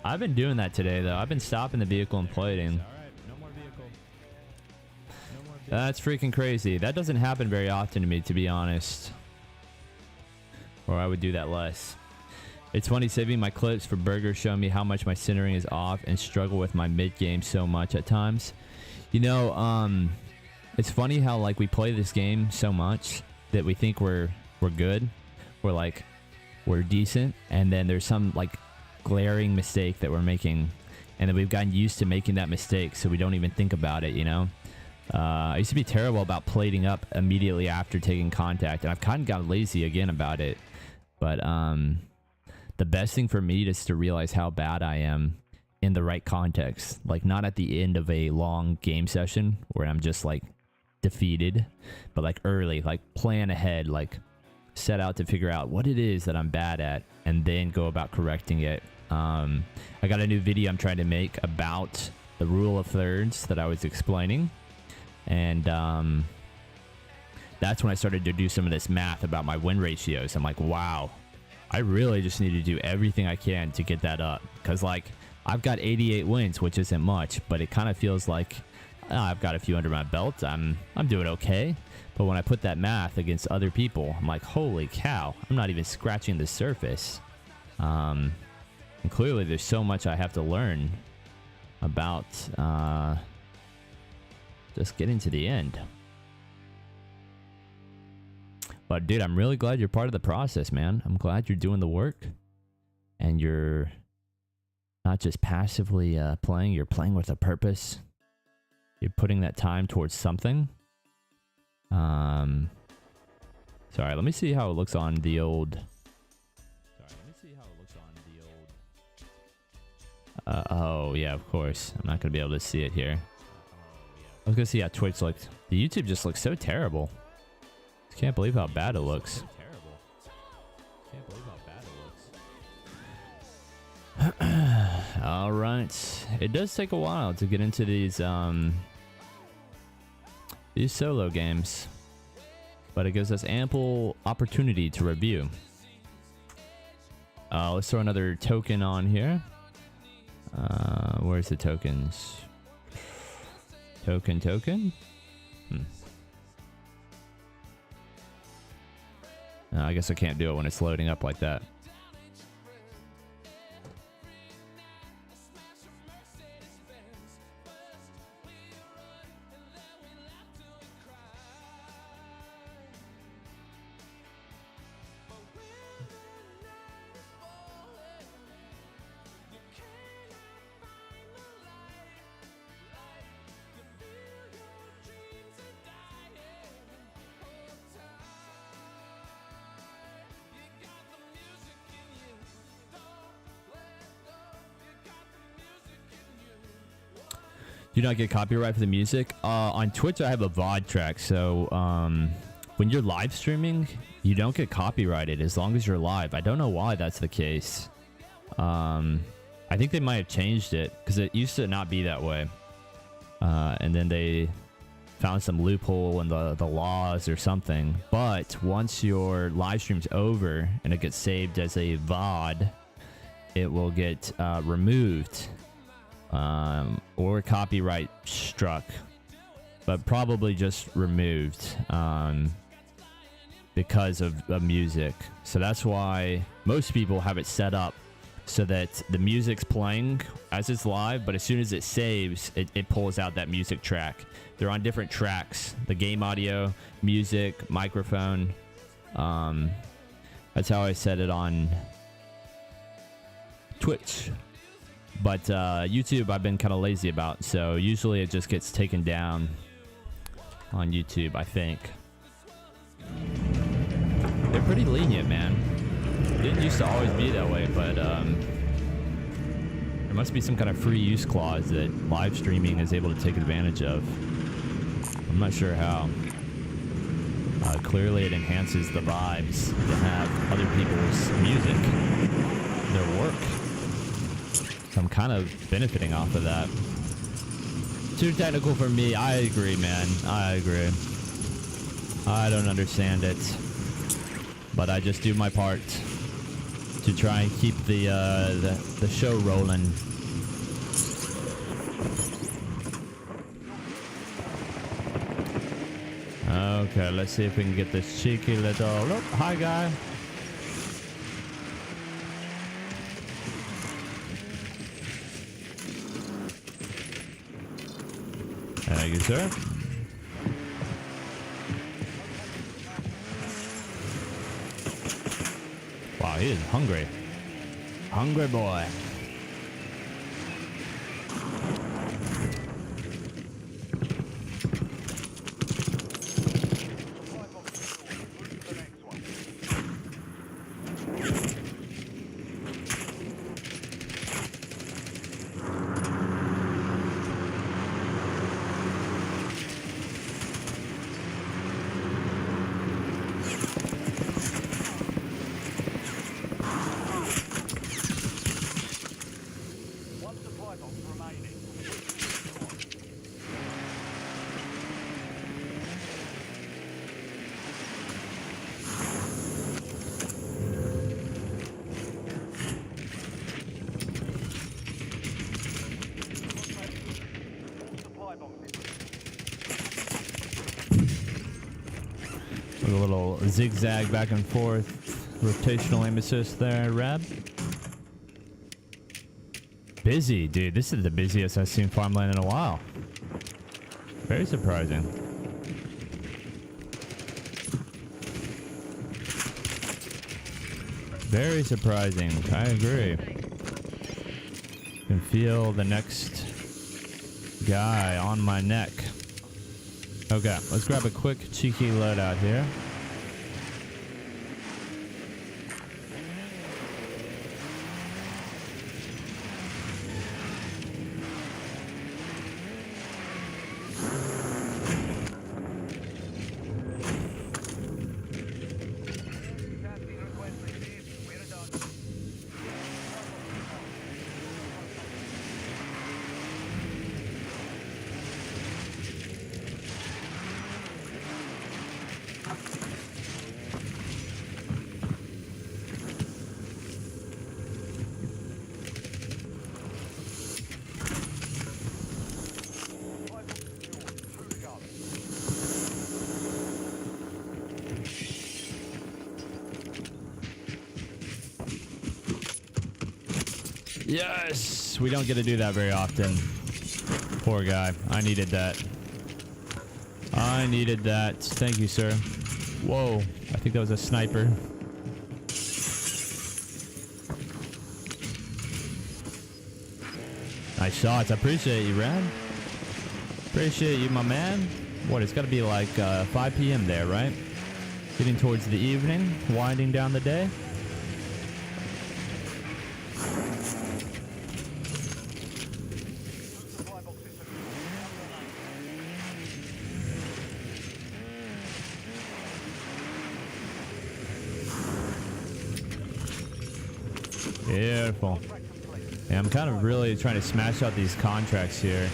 I've been doing that today, though. I've been stopping the vehicle and plating. That's freaking crazy. That doesn't happen very often to me, to be honest. Or I would do that less. It's funny, saving my clips for burgers showing me how much my centering is off and struggle with my mid-game so much at times. You know, it's funny how, like, we play this game so much that we think we're good. We're decent. And then there's some, like, glaring mistake that we're making. And then we've gotten used to making that mistake, so we don't even think about it, you know? I used to be terrible about plating up immediately after taking contact. And I've kind of got lazy again about it. But the best thing for me is to realize how bad I am in the right context. Like, not at the end of a long game session where I'm just, like, defeated, but like early, like plan ahead, like set out to figure out what it is that I'm bad at and then go about correcting it. I got a new video I'm trying to make about the rule of thirds that I was explaining, and that's when I started to do some of this math about my win ratios. I'm like, wow, I really just need to do everything I can to get that up, because like I've got 88 wins, which isn't much, but it kind of feels like I've got a few under my belt. I'm doing okay. But when I put that math against other people, I'm like, holy cow, I'm not even scratching the surface. And clearly there's so much I have to learn about just getting to the end. But dude, I'm really glad you're part of the process, man. I'm glad you're doing the work and you're not just passively playing, you're playing with a purpose. You're putting that time towards something. Sorry, let me see how it looks on the old... oh, yeah, of course. I'm not going to be able to see it here. I was going to see how Twitch looked. The YouTube just looks so terrible. I can't believe how bad it looks. All right. It does take a while to get into these solo games, but it gives us ample opportunity to review. Let's throw another token on here. Where's the tokens? Token? I guess I can't do it when it's loading up like that. Do not get copyright for the music. On Twitch, I have a VOD track, so when you're live streaming, you don't get copyrighted as long as you're live. I don't know why that's the case. I think they might have changed it because it used to not be that way, and then they found some loophole in the laws or something. But once your live stream's over and it gets saved as a VOD, it will get removed. Or copyright struck, but probably just removed because of music. So that's why most people have it set up so that the music's playing as it's live, but as soon as it saves, it pulls out that music track. They're on different tracks: the game audio, music, microphone. That's how I set it on Twitch. But YouTube, I've been kind of lazy about, so usually it just gets taken down on YouTube, I think. They're pretty lenient, man. It didn't used to always be that way, but there must be some kind of free use clause that live streaming is able to take advantage of. I'm not sure how. Clearly it enhances the vibes to have other people's music, their work. I'm kind of benefiting off of that. Too technical for me. I agree, man. I agree. I don't understand it, but I just do my part to try and keep the show rolling. Okay, let's see if we can get this cheeky little... Oh, hi, guy. Thank you, sir. Wow, he is hungry. Hungry boy. A little zigzag back and forth, rotational aim assist there, Rab. Busy, dude. This is the busiest I've seen farmland in a while. Very surprising. Very surprising. I agree. Can feel the next guy on my neck. Okay, let's grab a quick cheeky loadout here. Yes! We don't get to do that very often. Poor guy. I needed that. I needed that. Thank you, sir. Whoa. I think that was a sniper. Nice shots. I appreciate you, Rad. Appreciate you, my man. What, it's got to be like 5 p.m. there, right? Getting towards the evening, winding down the day. Beautiful. Yeah, I'm kind of really trying to smash out these contracts here.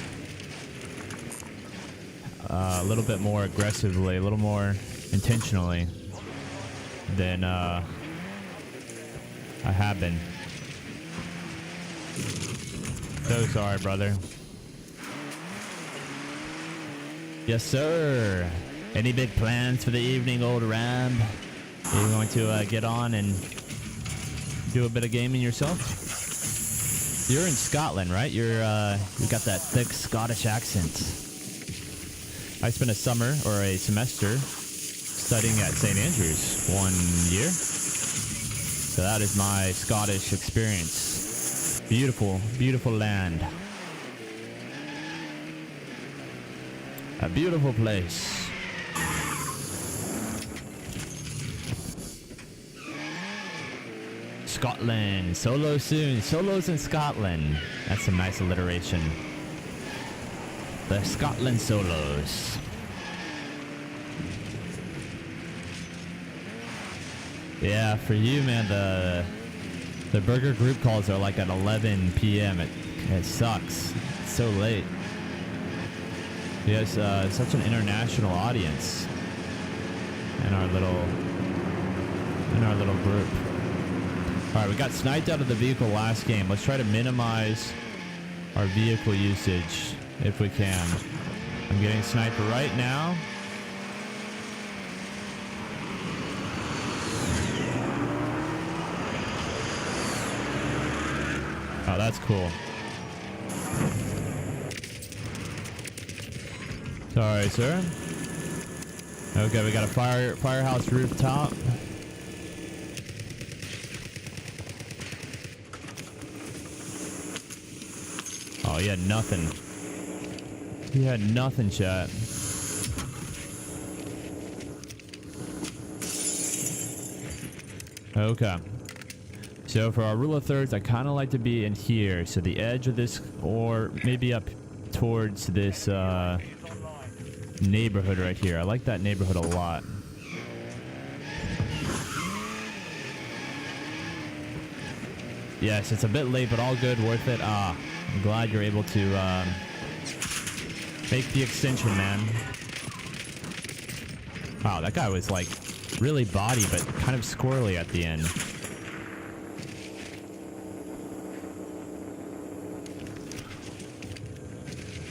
A little bit more aggressively, a little more intentionally than I have been. So sorry, brother. Yes, sir. Any big plans for the evening, old Ram? Are you going to get on and do a bit of gaming yourself? You're in Scotland, right? You got that thick Scottish accent. I spent a summer or a semester studying at St. Andrews 1 year. So that is my Scottish experience. Beautiful, beautiful land. A beautiful place. Scotland. Solo soon. Solos in Scotland. That's some nice alliteration. The Scotland solos. Yeah, for you, man, the burger group calls are like at 11 p.m. It sucks. It's so late. Yes, such an international audience in our little group. All right, we got sniped out of the vehicle last game. Let's try to minimize our vehicle usage if we can. I'm getting sniped right now. Oh, that's cool. Sorry, sir. Okay, we got a firehouse rooftop. Oh, he had nothing. He had nothing, chat. Okay. So for our rule of thirds, I kind of like to be in here. So the edge of this, or maybe up towards this neighborhood right here. I like that neighborhood a lot. Yes, it's a bit late, but all good, worth it. I'm glad you're able to make the extension, man. Wow, that guy was like really body, but kind of squirrely at the end.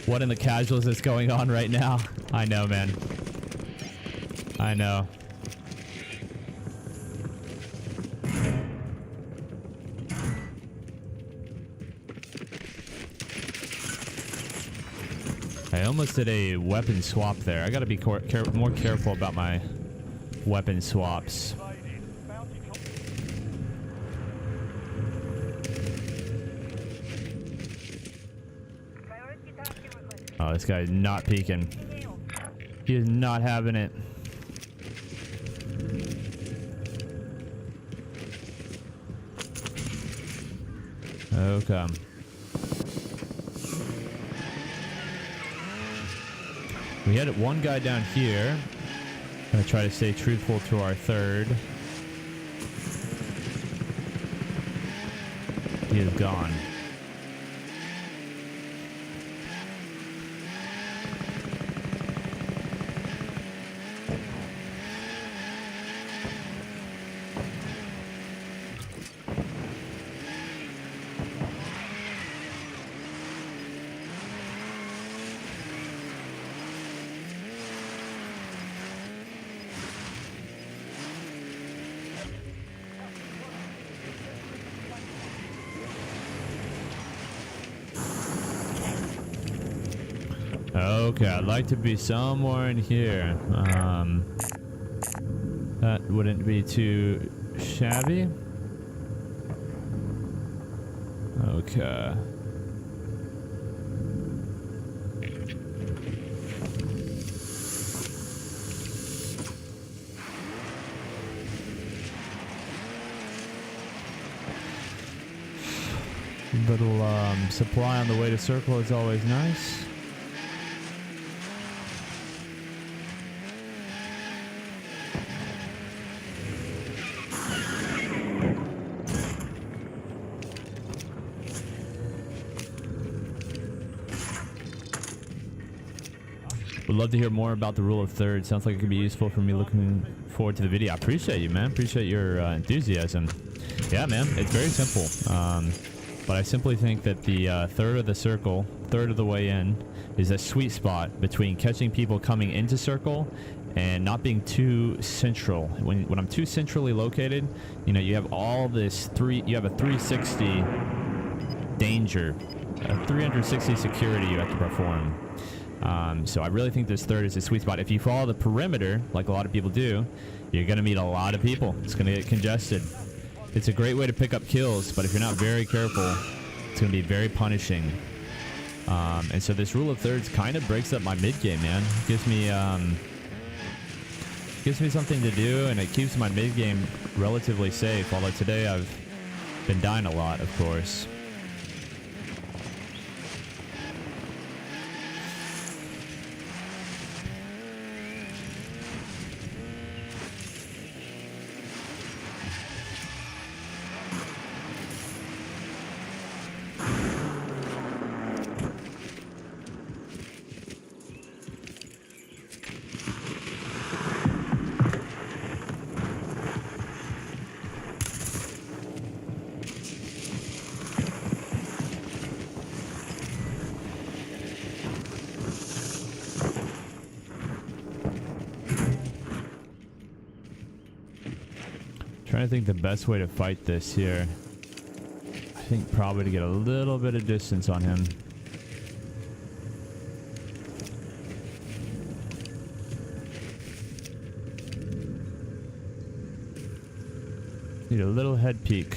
What in the casuals is going on right now? I know, man. I know. I almost did a weapon swap there. I gotta be more careful about my weapon swaps. Oh, this guy's not peeking. He is not having it. Okay. We had one guy down here. Gonna try to stay truthful to our third. He is gone. Okay, I'd like to be somewhere in here. That wouldn't be too shabby. Okay. Little supply on the way to circle is always nice. Would love to hear more about the rule of thirds. Sounds like it could be useful for me. Looking forward to the video. I appreciate you, man. Appreciate your enthusiasm. Yeah, man. It's very simple. But I simply think that the third of the circle, third of the way in, is a sweet spot between catching people coming into circle and not being too central. When I'm too centrally located, you know, you have all this you have a 360 danger, a 360 security you have to perform. So I really think this third is a sweet spot. If you follow the perimeter, like a lot of people do, you're going to meet a lot of people. It's going to get congested. It's a great way to pick up kills, but if you're not very careful, it's going to be very punishing. And so this rule of thirds kind of breaks up my mid game, man. Gives me something to do, and it keeps my mid game relatively safe. Although today I've been dying a lot, of course. Trying to think the best way to fight this here. I think probably to get a little bit of distance on him. Need a little head peek.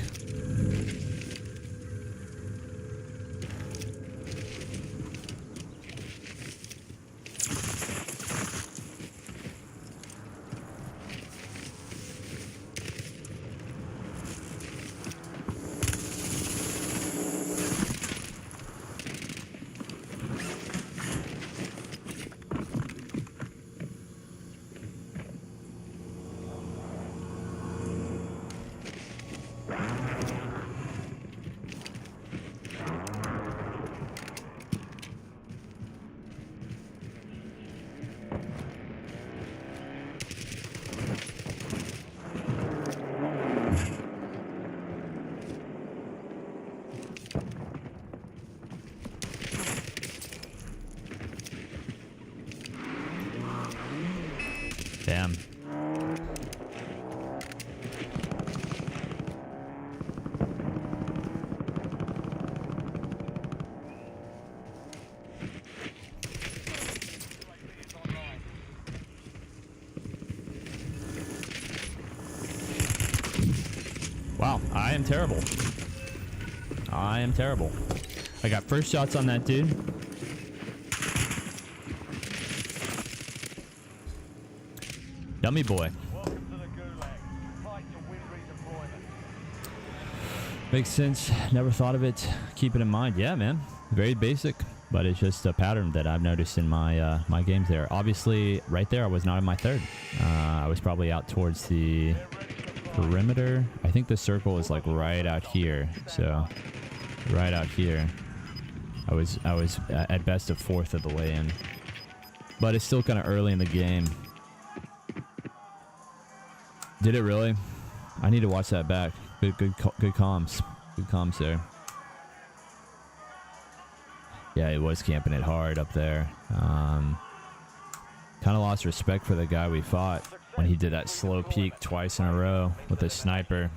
Damn. Wow, I am terrible. I am terrible. I got first shots on that dude. Dummy boy. Makes sense. Never thought of it. Keep it in mind. Yeah, man. Very basic, but it's just a pattern that I've noticed in my my games there. Obviously, right there, I was not in my third. I was probably out towards the perimeter. I think the circle is like right out here. So, right out here. I was at best a fourth of the way in, but it's still kind of early in the game. Did it really? I need to watch that back. Good comms. Good comms there. Yeah, it was camping it hard up there. Kind of lost respect for the guy we fought when he did that slow peek twice in a row with a sniper.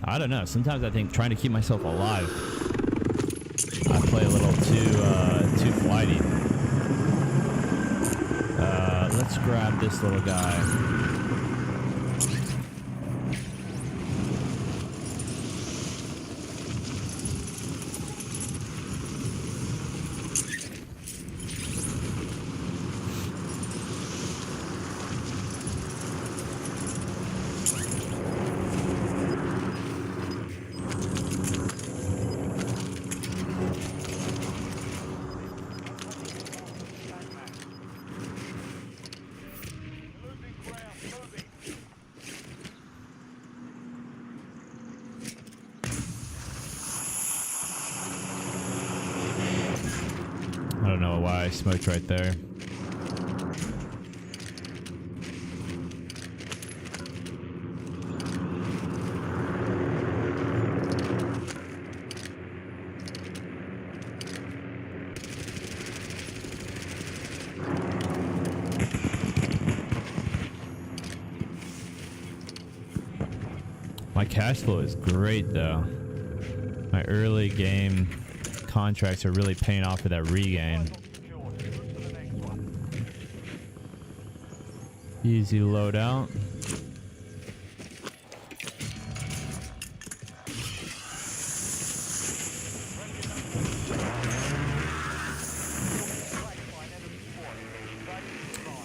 I don't know. Sometimes I think trying to keep myself alive, I play a little too flighty. Let's grab this little guy. I don't know why I smoked right there. My cash flow is great though. My early game contracts are really paying off for that regain. Easy loadout.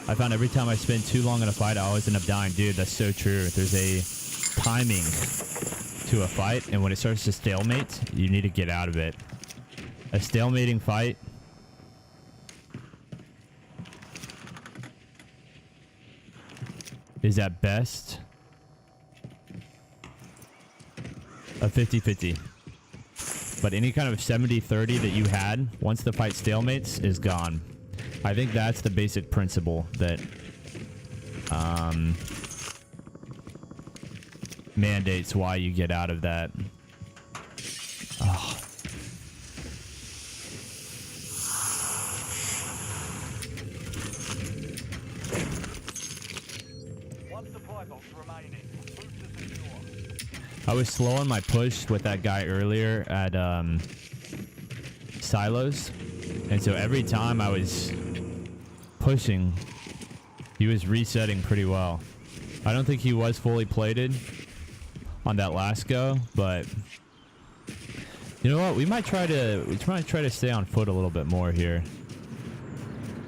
I found every time I spend too long in a fight, I always end up dying. Dude, that's so true. There's a timing to a fight, and when it starts to stalemate, you need to get out of it. A stalemating fight is at best a 50-50. But any kind of 70-30 that you had once the fight stalemates is gone. I think that's the basic principle that mandates why you get out of that. Oh. I was slow on my push with that guy earlier at silos, and so every time I was pushing, he was resetting pretty well. I don't think he was fully plated on that last go, but you know what? We might try to stay on foot a little bit more here.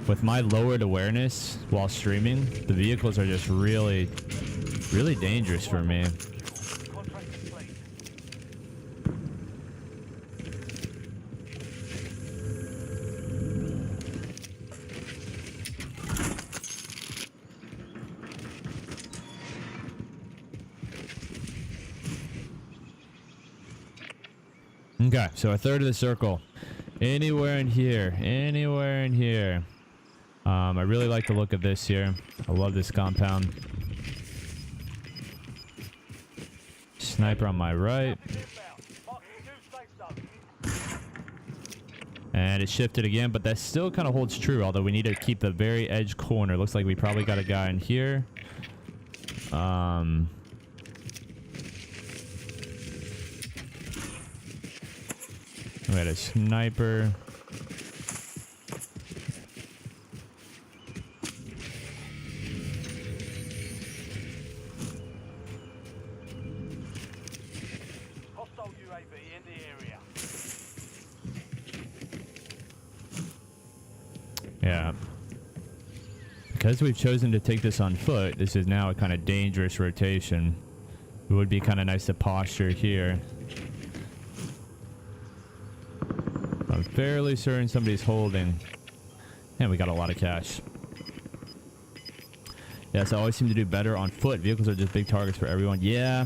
With my lowered awareness while streaming, the vehicles are just really dangerous for me. Okay, so a third of the circle. Anywhere in here. Anywhere in here. I really like the look of this here. I love this compound. Sniper on my right. And it shifted again, but that still kind of holds true, although we need to keep the very edge corner. Looks like we probably got a guy in here. We had a sniper. Hostile UAV in the area. Yeah. Because we've chosen to take this on foot, this is now a kind of dangerous rotation. It would be kind of nice to posture here. I'm fairly certain somebody's holding. And we got a lot of cash. Yes, I always seem to do better on foot. Vehicles are just big targets for everyone. Yeah.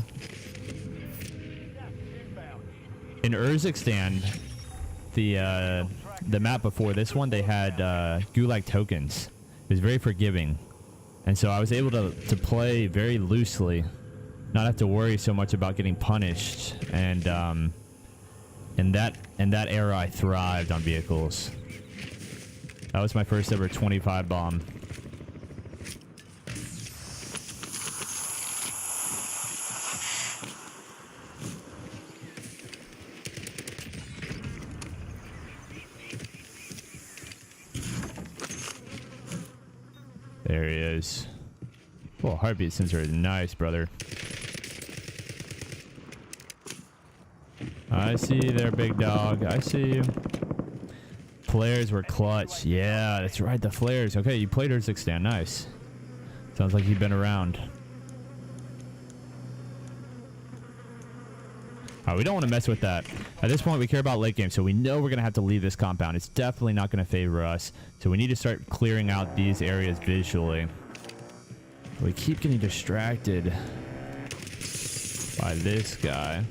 In Urzikstan, the map before this one, they had gulag tokens. It was very forgiving. And so I was able to play very loosely. Not have to worry so much about getting punished. And in that era, I thrived on vehicles. That was my first ever 25 bomb. There he is. Oh, heartbeat sensor is nice, brother. I see you there, big dog. I see you. Flares were clutch. Yeah, that's right. The flares. Okay, you played Verdansk. Nice. Sounds like you've been around. We don't want to mess with that. At this point, we care about late game, so we know we're going to have to leave this compound. It's definitely not going to favor us. So we need to start clearing out these areas visually. We keep getting distracted by this guy.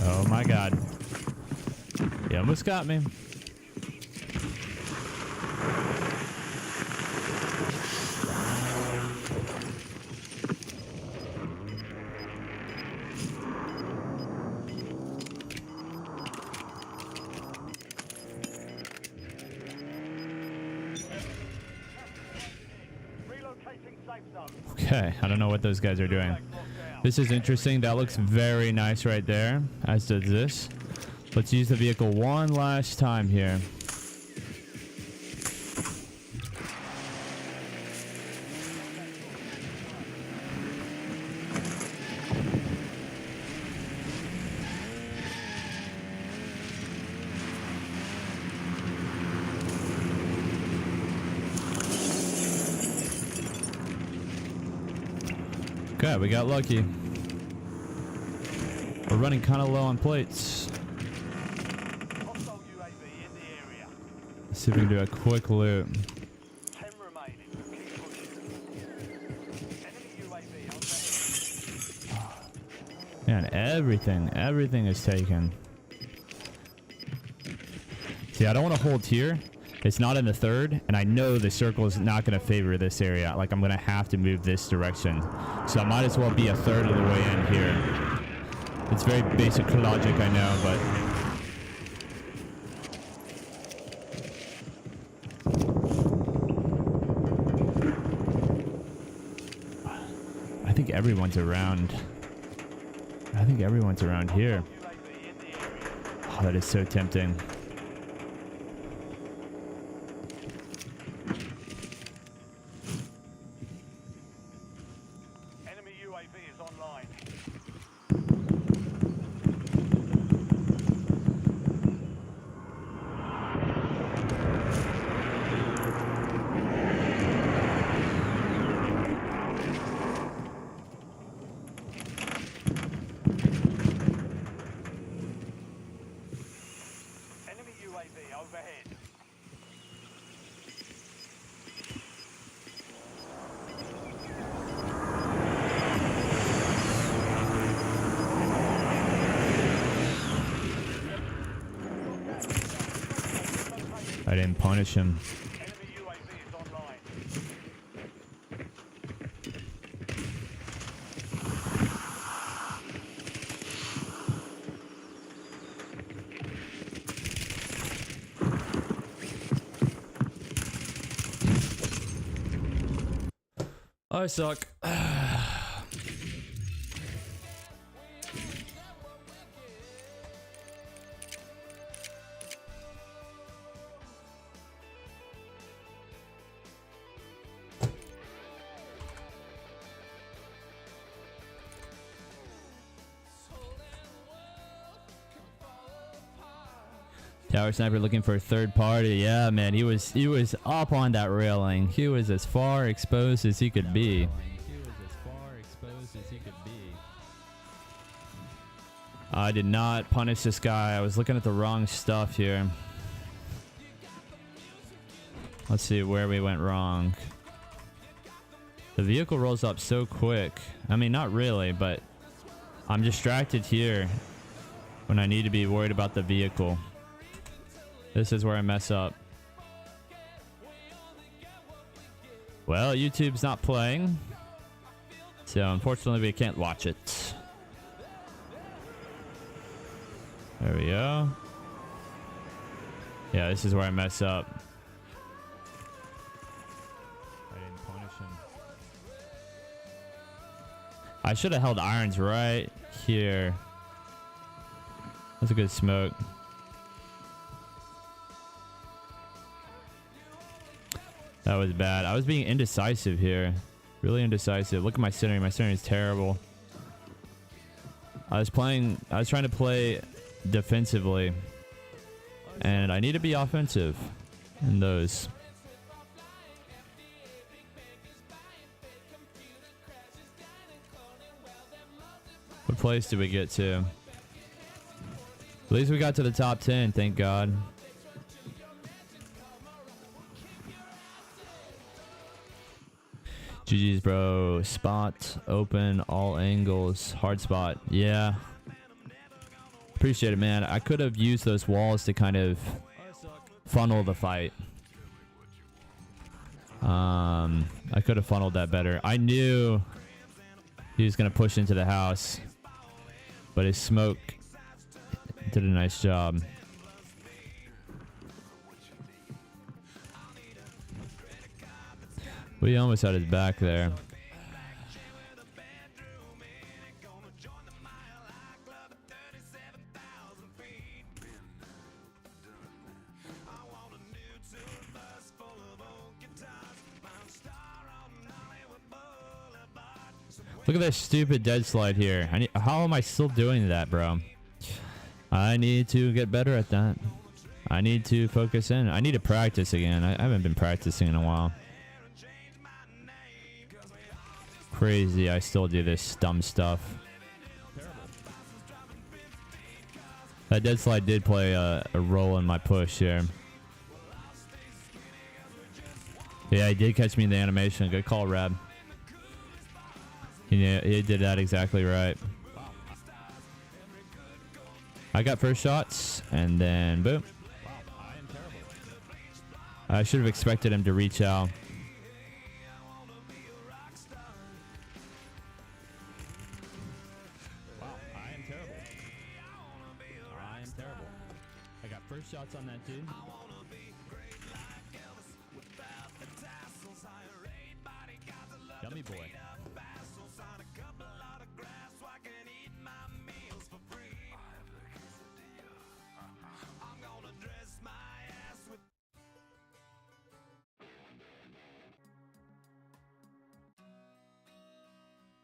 Oh my god. He almost got me. Okay, I don't know what those guys are doing. This is interesting. That looks very nice right there, as does this. Let's use the vehicle one last time here. Okay, we got lucky. We're running kind of low on plates. Let's see if we can do a quick loot. 10 remaining. Keep pushing. Enemy UAV on Man, everything is taken. See, I don't want to hold here. It's not in the third, and I know the circle is not going to favor this area. Like, I'm going to have to move this direction. So I might as well be a third of the way in here. It's very basic logic, I know, but... I think everyone's around. I think everyone's around here. Oh, that is so tempting. Enemy UAV is online. Enemy UAV overhead. I didn't punish him. Enemy UAV is online. I suck. Tower sniper looking for a third party. Yeah, man, he was up on that railing. He was as far exposed as he could be. I did not punish this guy. I was looking at the wrong stuff here. Let's see where we went wrong. The vehicle rolls up so quick. I mean, not really, but I'm distracted here when I need to be worried about the vehicle. This is where I mess up. Well, YouTube's not playing, so unfortunately we can't watch it. There we go. Yeah, this is where I mess up. I didn't punish him. I should have held irons right here. That's a good smoke. That was bad. I was being indecisive here. Really indecisive. Look at my centering. My centering is terrible. I was trying to play defensively. And I need to be offensive in those. What place did we get to? At least we got to the top 10, thank God. GG's, bro. Spot, open, all angles, hard spot. Yeah. Appreciate it, man. I could have used those walls to kind of funnel the fight. I could have funneled that better. I knew he was going to push into the house, but his smoke did a nice job. We almost had his back there. Look at this stupid dead slide here. How am I still doing that, bro? I need to get better at that. I need to focus in. I need to practice again. I haven't been practicing in a while. Crazy, I still do this dumb stuff. That dead slide did play a role in my push here. Yeah, he did catch me in the animation. Good call, Rab. Yeah, he did that exactly right. I got first shots, and then boom. I should have expected him to reach out. Wow, I am terrible. I am terrible. I got first shots on that dude. Dummy boy.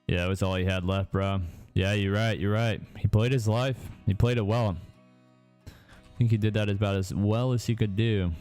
Yeah, that was all he had left, bro. Yeah, you're right. You're right. He played his life. He played it well. I think he did that about as well as he could do.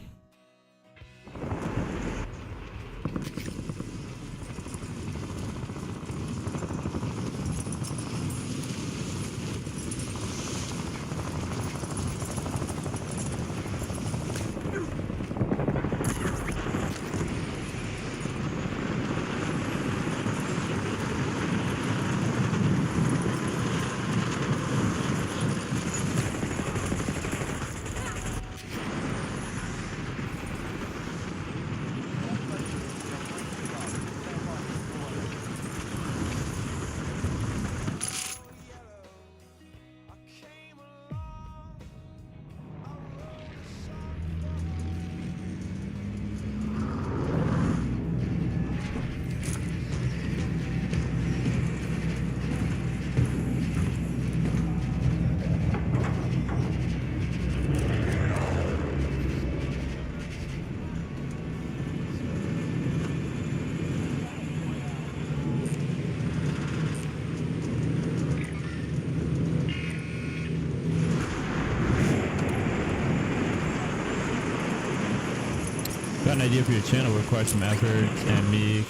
Got an idea for your channel. Require some effort and me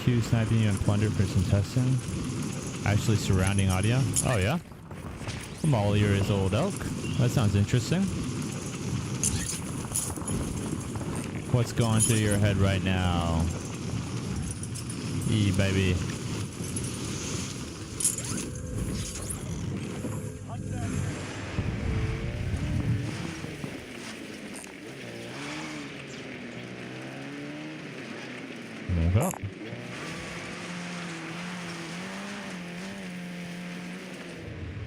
Q sniping you and plunder for some testing. Actually surrounding audio. Oh yeah? I'm all ears, old elk. That sounds interesting. What's going through your head right now? Baby. Well.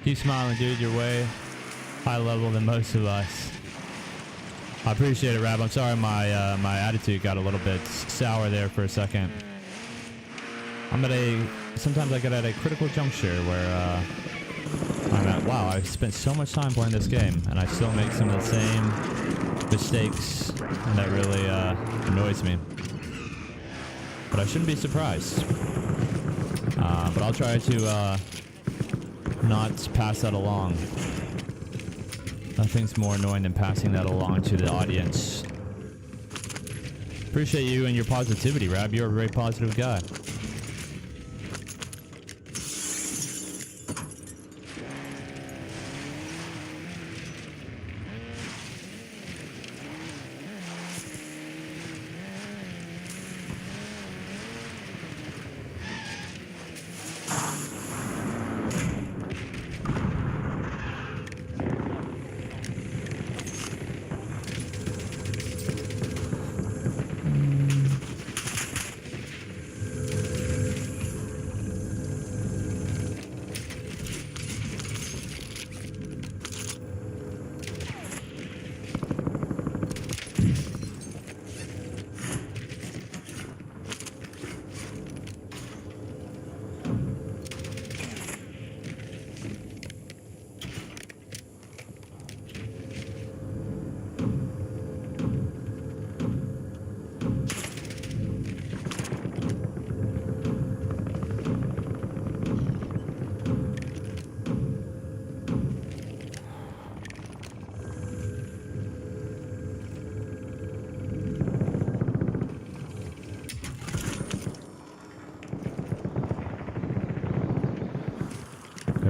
Keep smiling, dude. You're way high level than most of us. I appreciate it, Rab. I'm sorry my attitude got a little bit sour there for a second. sometimes I get at a critical juncture where I'm at, wow, I've spent so much time playing this game and I still make some of the same mistakes, and that really annoys me. But I shouldn't be surprised. But I'll try to not pass that along. Nothing's more annoying than passing that along to the audience. Appreciate you and your positivity, Rab. You're a very positive guy.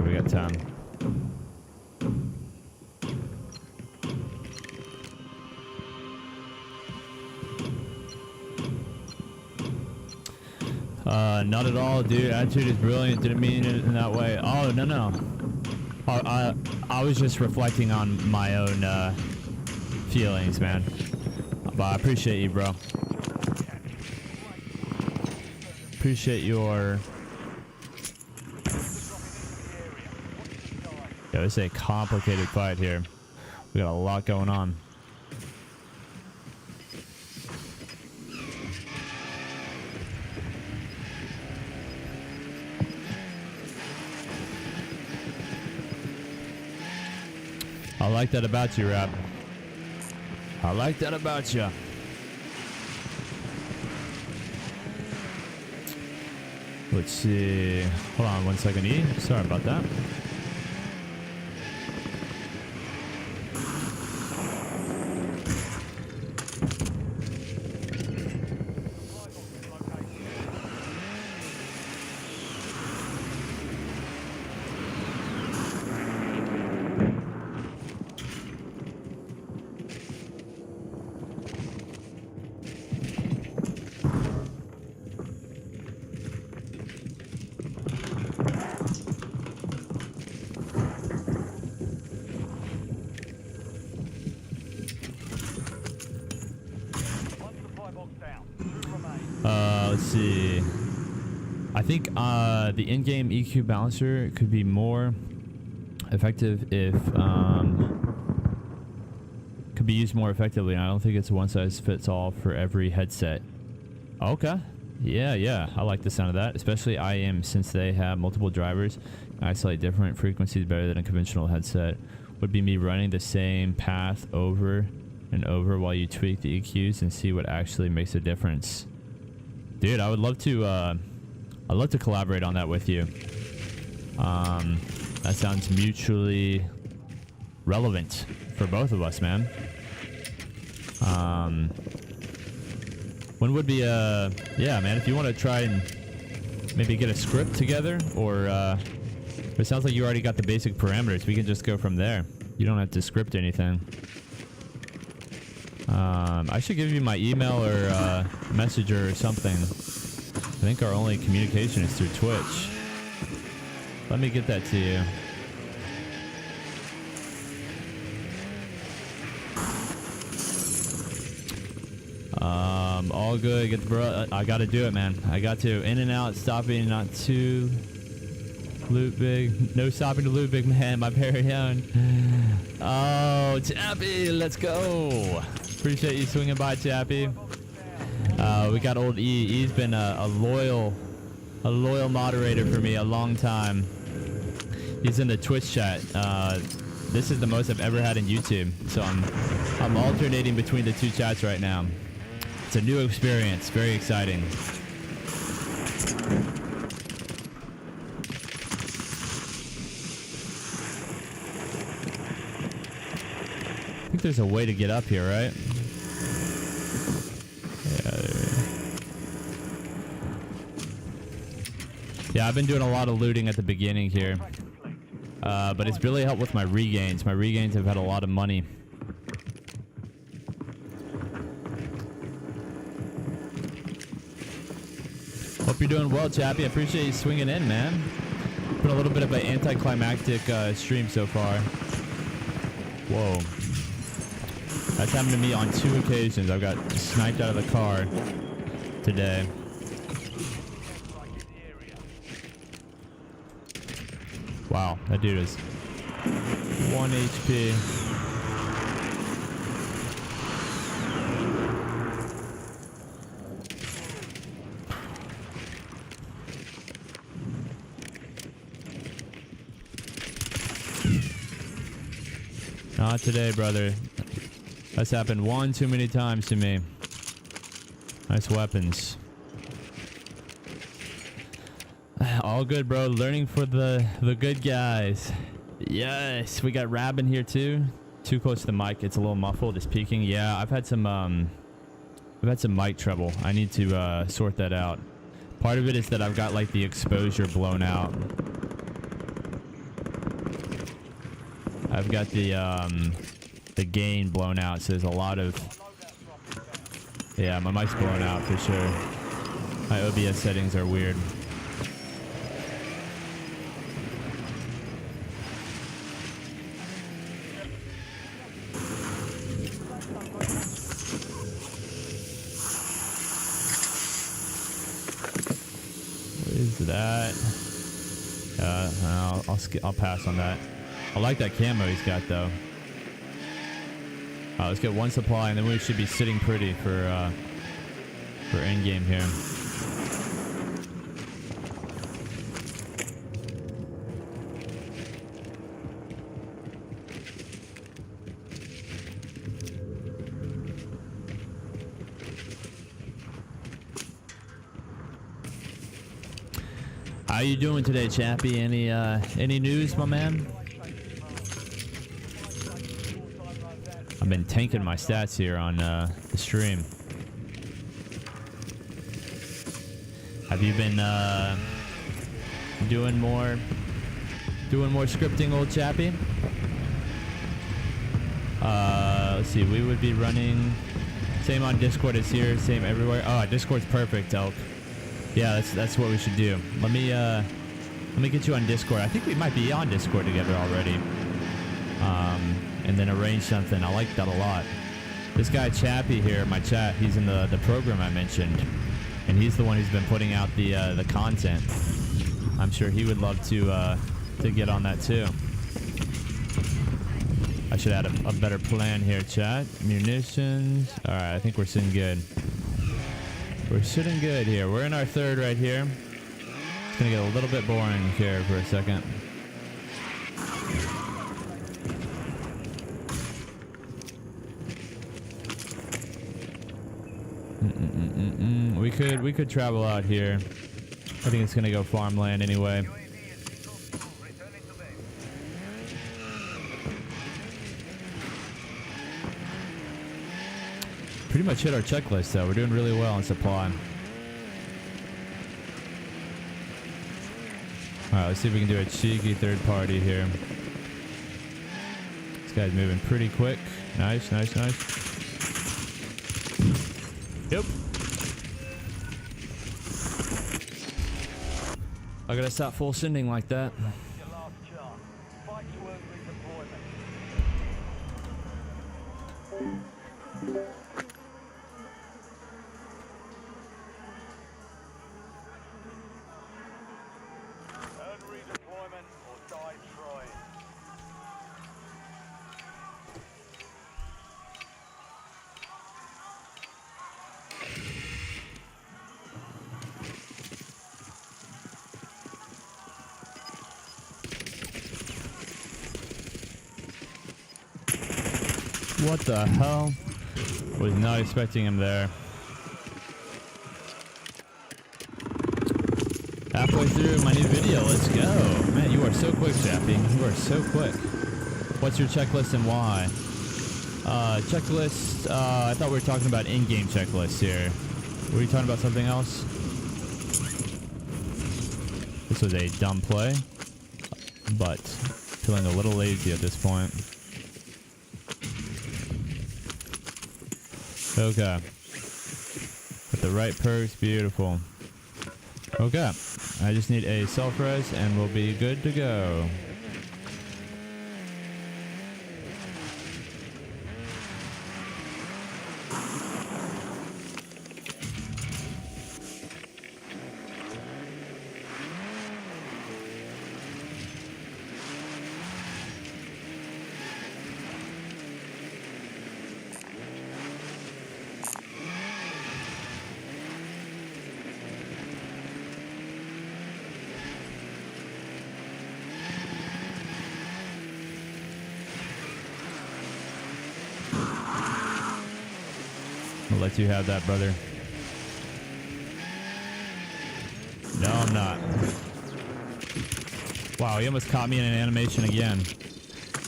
We got time. Not at all, dude. Attitude is brilliant. Didn't mean it in that way. Oh, no. I was just reflecting on my own feelings, man. But I appreciate you, bro. Appreciate your... Yeah, this is a complicated fight here. We got a lot going on. I like that about you, Rap. I like that about you. Let's see. Hold on 1 second, E. Sorry about that. Let's see. I think the in-game EQ balancer could be more effective if could be used more effectively. I don't think it's one size fits all for every headset. Okay. Yeah. I like the sound of that, especially IM, since they have multiple drivers. Isolate different frequencies better than a conventional headset. Would be me running the same path over and over while you tweak the EQs and see what actually makes a difference. Dude, I would love to I'd love to collaborate on that with you. That sounds mutually relevant for both of us, man. When would be yeah, man, if you want to try and maybe get a script together, or it sounds like you already got the basic parameters. We can just go from there. You don't have to script anything. I should give you my email or messenger or something. I think our only communication is through Twitch. Let me get that to you. All good. Get the bro. I gotta do it, man. I got to. In and out, stopping, not too loot big. No stopping to loot big, man. My very own. Oh, Chappie, let's go. Appreciate you swinging by, Chappie. We got old E. E's been a loyal a loyal moderator for me a long time. He's in the Twitch chat. This is the most I've ever had in YouTube, so I'm alternating between the two chats right now. It's a new experience, very exciting. I think there's a way to get up here, right? Yeah, I've been doing a lot of looting at the beginning here. But it's really helped with my regains. My regains have had a lot of money. Hope you're doing well, Chappie. I appreciate you swinging in, man. Been a little bit of an anticlimactic stream so far. Whoa. That's happened to me on 2 occasions. I've got sniped out of the car today. Wow, that dude is 1 HP. Not today, brother. That's happened one too many times to me. Nice weapons. All good, bro. Learning for the good guys. Yes, we got Rabin here too. Too close to the mic. It's a little muffled. It's peaking. Yeah, I've had some mic trouble. I need to sort that out. Part of it is that I've got like the exposure blown out. I've got the gain blown out, so there's a lot of... Yeah, my mic's blown out for sure. My OBS settings are weird. That I'll pass on that. I like that camo he's got though. Let's get one supply and then we should be sitting pretty for end game here. How you doing today, Chappie? Any news, my man? I've been tanking my stats here on the stream. Have you been doing more scripting, old Chappie? Let's see. We would be running same on Discord as here, same everywhere. Oh, Discord's perfect, Elk. Yeah, that's what we should do. Let me get you on Discord. I think we might be on Discord together already. And then arrange something. I like that a lot. This guy Chappie here, my chat, he's in the program I mentioned, and he's the one who's been putting out the content. I'm sure he would love to get on that too. I should add a better plan here, chat. Munitions. All right, I think we're sitting good. We're sitting good here. We're in our third right here. It's gonna get a little bit boring here for a second. We could travel out here. I think it's gonna go farmland anyway. Pretty much hit our checklist though. We're doing really well on supply. Alright, let's see if we can do a cheeky third party here. This guy's moving pretty quick. Nice, nice, nice. Yep. I gotta stop full sending like that. What the hell? Was not expecting him there. Halfway through my new video, let's go. Man, you are so quick, Chappie. You are so quick. What's your checklist and why? Checklist, I thought we were talking about in-game checklists here. Were you talking about something else? This was a dumb play, but feeling a little lazy at this point. Okay. With the right perks, beautiful. Okay. I just need a self-res and we'll be good to go. I'll let you have that, brother. No, I'm not. Wow, he almost caught me in an animation again.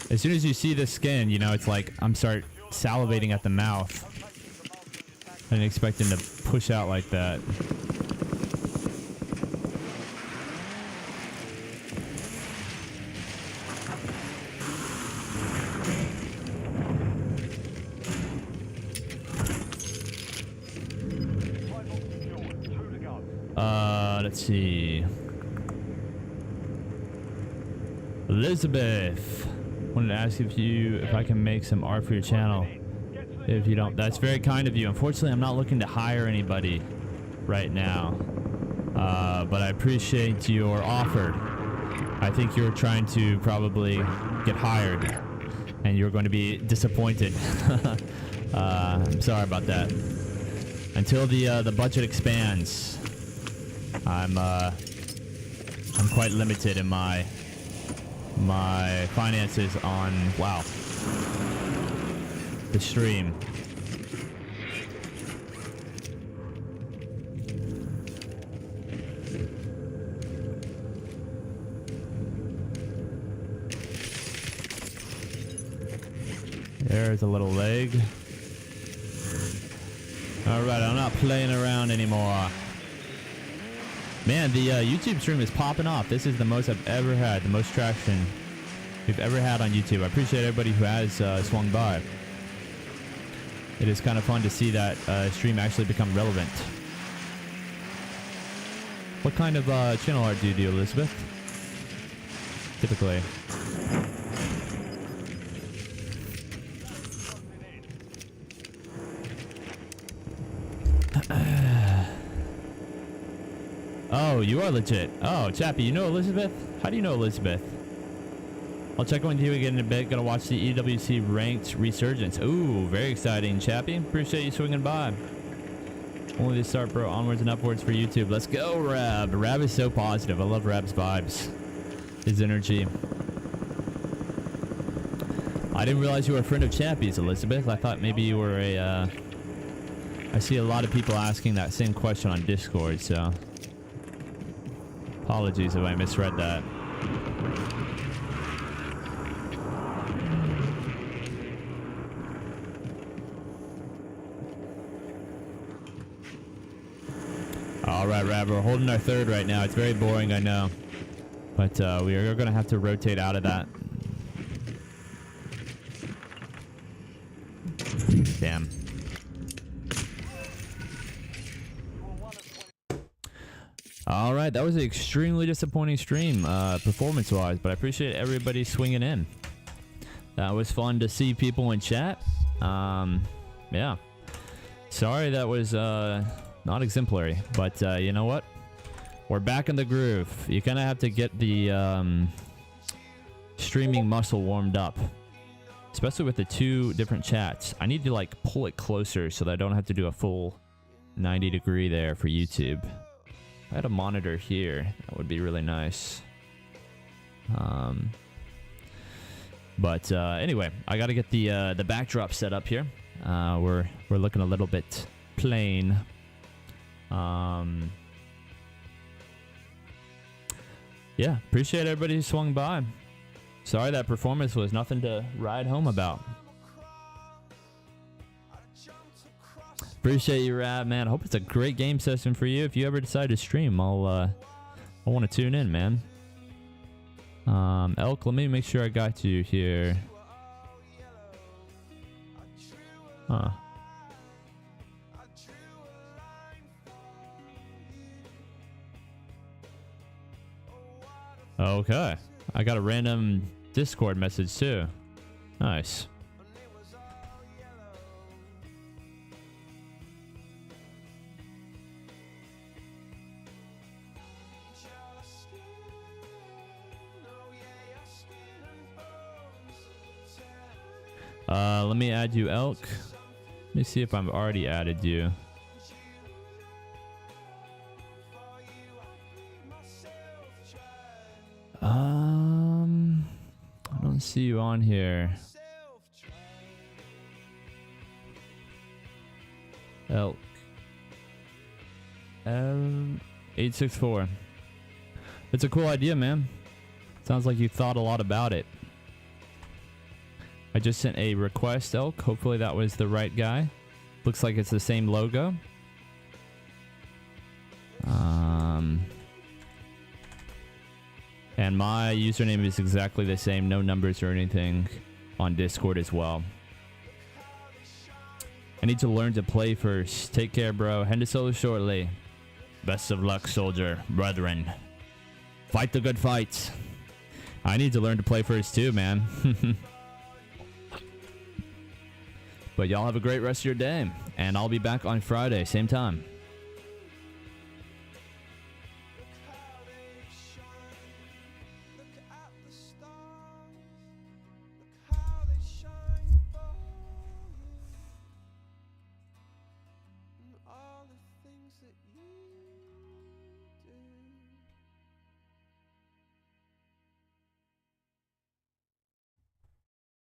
As soon as you see this skin, you know, it's like I'm start salivating at the mouth. I didn't expect him to push out like that. Let's see. Elizabeth wanted to ask if I can make some art for your channel. If you don't, that's very kind of you. Unfortunately, I'm not looking to hire anybody right now, but I appreciate your offer. I think you're trying to probably get hired, and you're going to be disappointed. I'm sorry about that. Until the budget expands, I'm quite limited in my finances on, wow, the stream. There's a little leg. All right, I'm not playing around anymore. Man, the YouTube stream is popping off. This is the most I've ever had, the most traction we've ever had on YouTube. I appreciate everybody who has swung by. It is kind of fun to see that stream actually become relevant. What kind of channel art do you do, Elizabeth? Typically. Oh, you are legit. Oh, Chappie, you know Elizabeth? How do you know Elizabeth? I'll check on you again in a bit. Gonna watch the EWC Ranked Resurgence. Ooh, very exciting, Chappie. Appreciate you swinging by. Only to start, bro. Onwards and upwards for YouTube. Let's go, Rab. Rab is so positive. I love Rab's vibes. His energy. I didn't realize you were a friend of Chappie's, Elizabeth. I thought maybe you were a, I see a lot of people asking that same question on Discord, so... Apologies if I misread that. All right, Rab, we're holding our third right now. It's very boring, I know. But we are going to have to rotate out of that. Damn. All right, that was an extremely disappointing stream, performance-wise, but I appreciate everybody swinging in. That was fun to see people in chat. Yeah. Sorry that was not exemplary, but you know what? We're back in the groove. You kind of have to get the streaming muscle warmed up, especially with the two different chats. I need to like pull it closer so that I don't have to do a full 90-degree there for YouTube. If I had a monitor here, that would be really nice. But anyway, I got to get the backdrop set up here. We're looking a little bit plain. Yeah, appreciate everybody who swung by. Sorry that performance was nothing to ride home about. Appreciate you, Rad, man. I hope it's a great game session for you. If you ever decide to stream, I want to tune in, man. Elk, let me make sure I got you here. Huh. Okay. I got a random Discord message too. Nice. Let me add you, Elk. Let me see if I've already added you. I don't see you on here. Elk. 864. It's a cool idea, man. Sounds like you thought a lot about it. I just sent a request, Elk. Hopefully that was the right guy. Looks like it's the same logo. And my username is exactly the same. No numbers or anything on Discord as well. I need to learn to play first. Take care, bro. Head to solo shortly. Best of luck, soldier. Brethren. Fight the good fights. I need to learn to play first too, man. But y'all have a great rest of your day. And I'll be back on Friday, same time.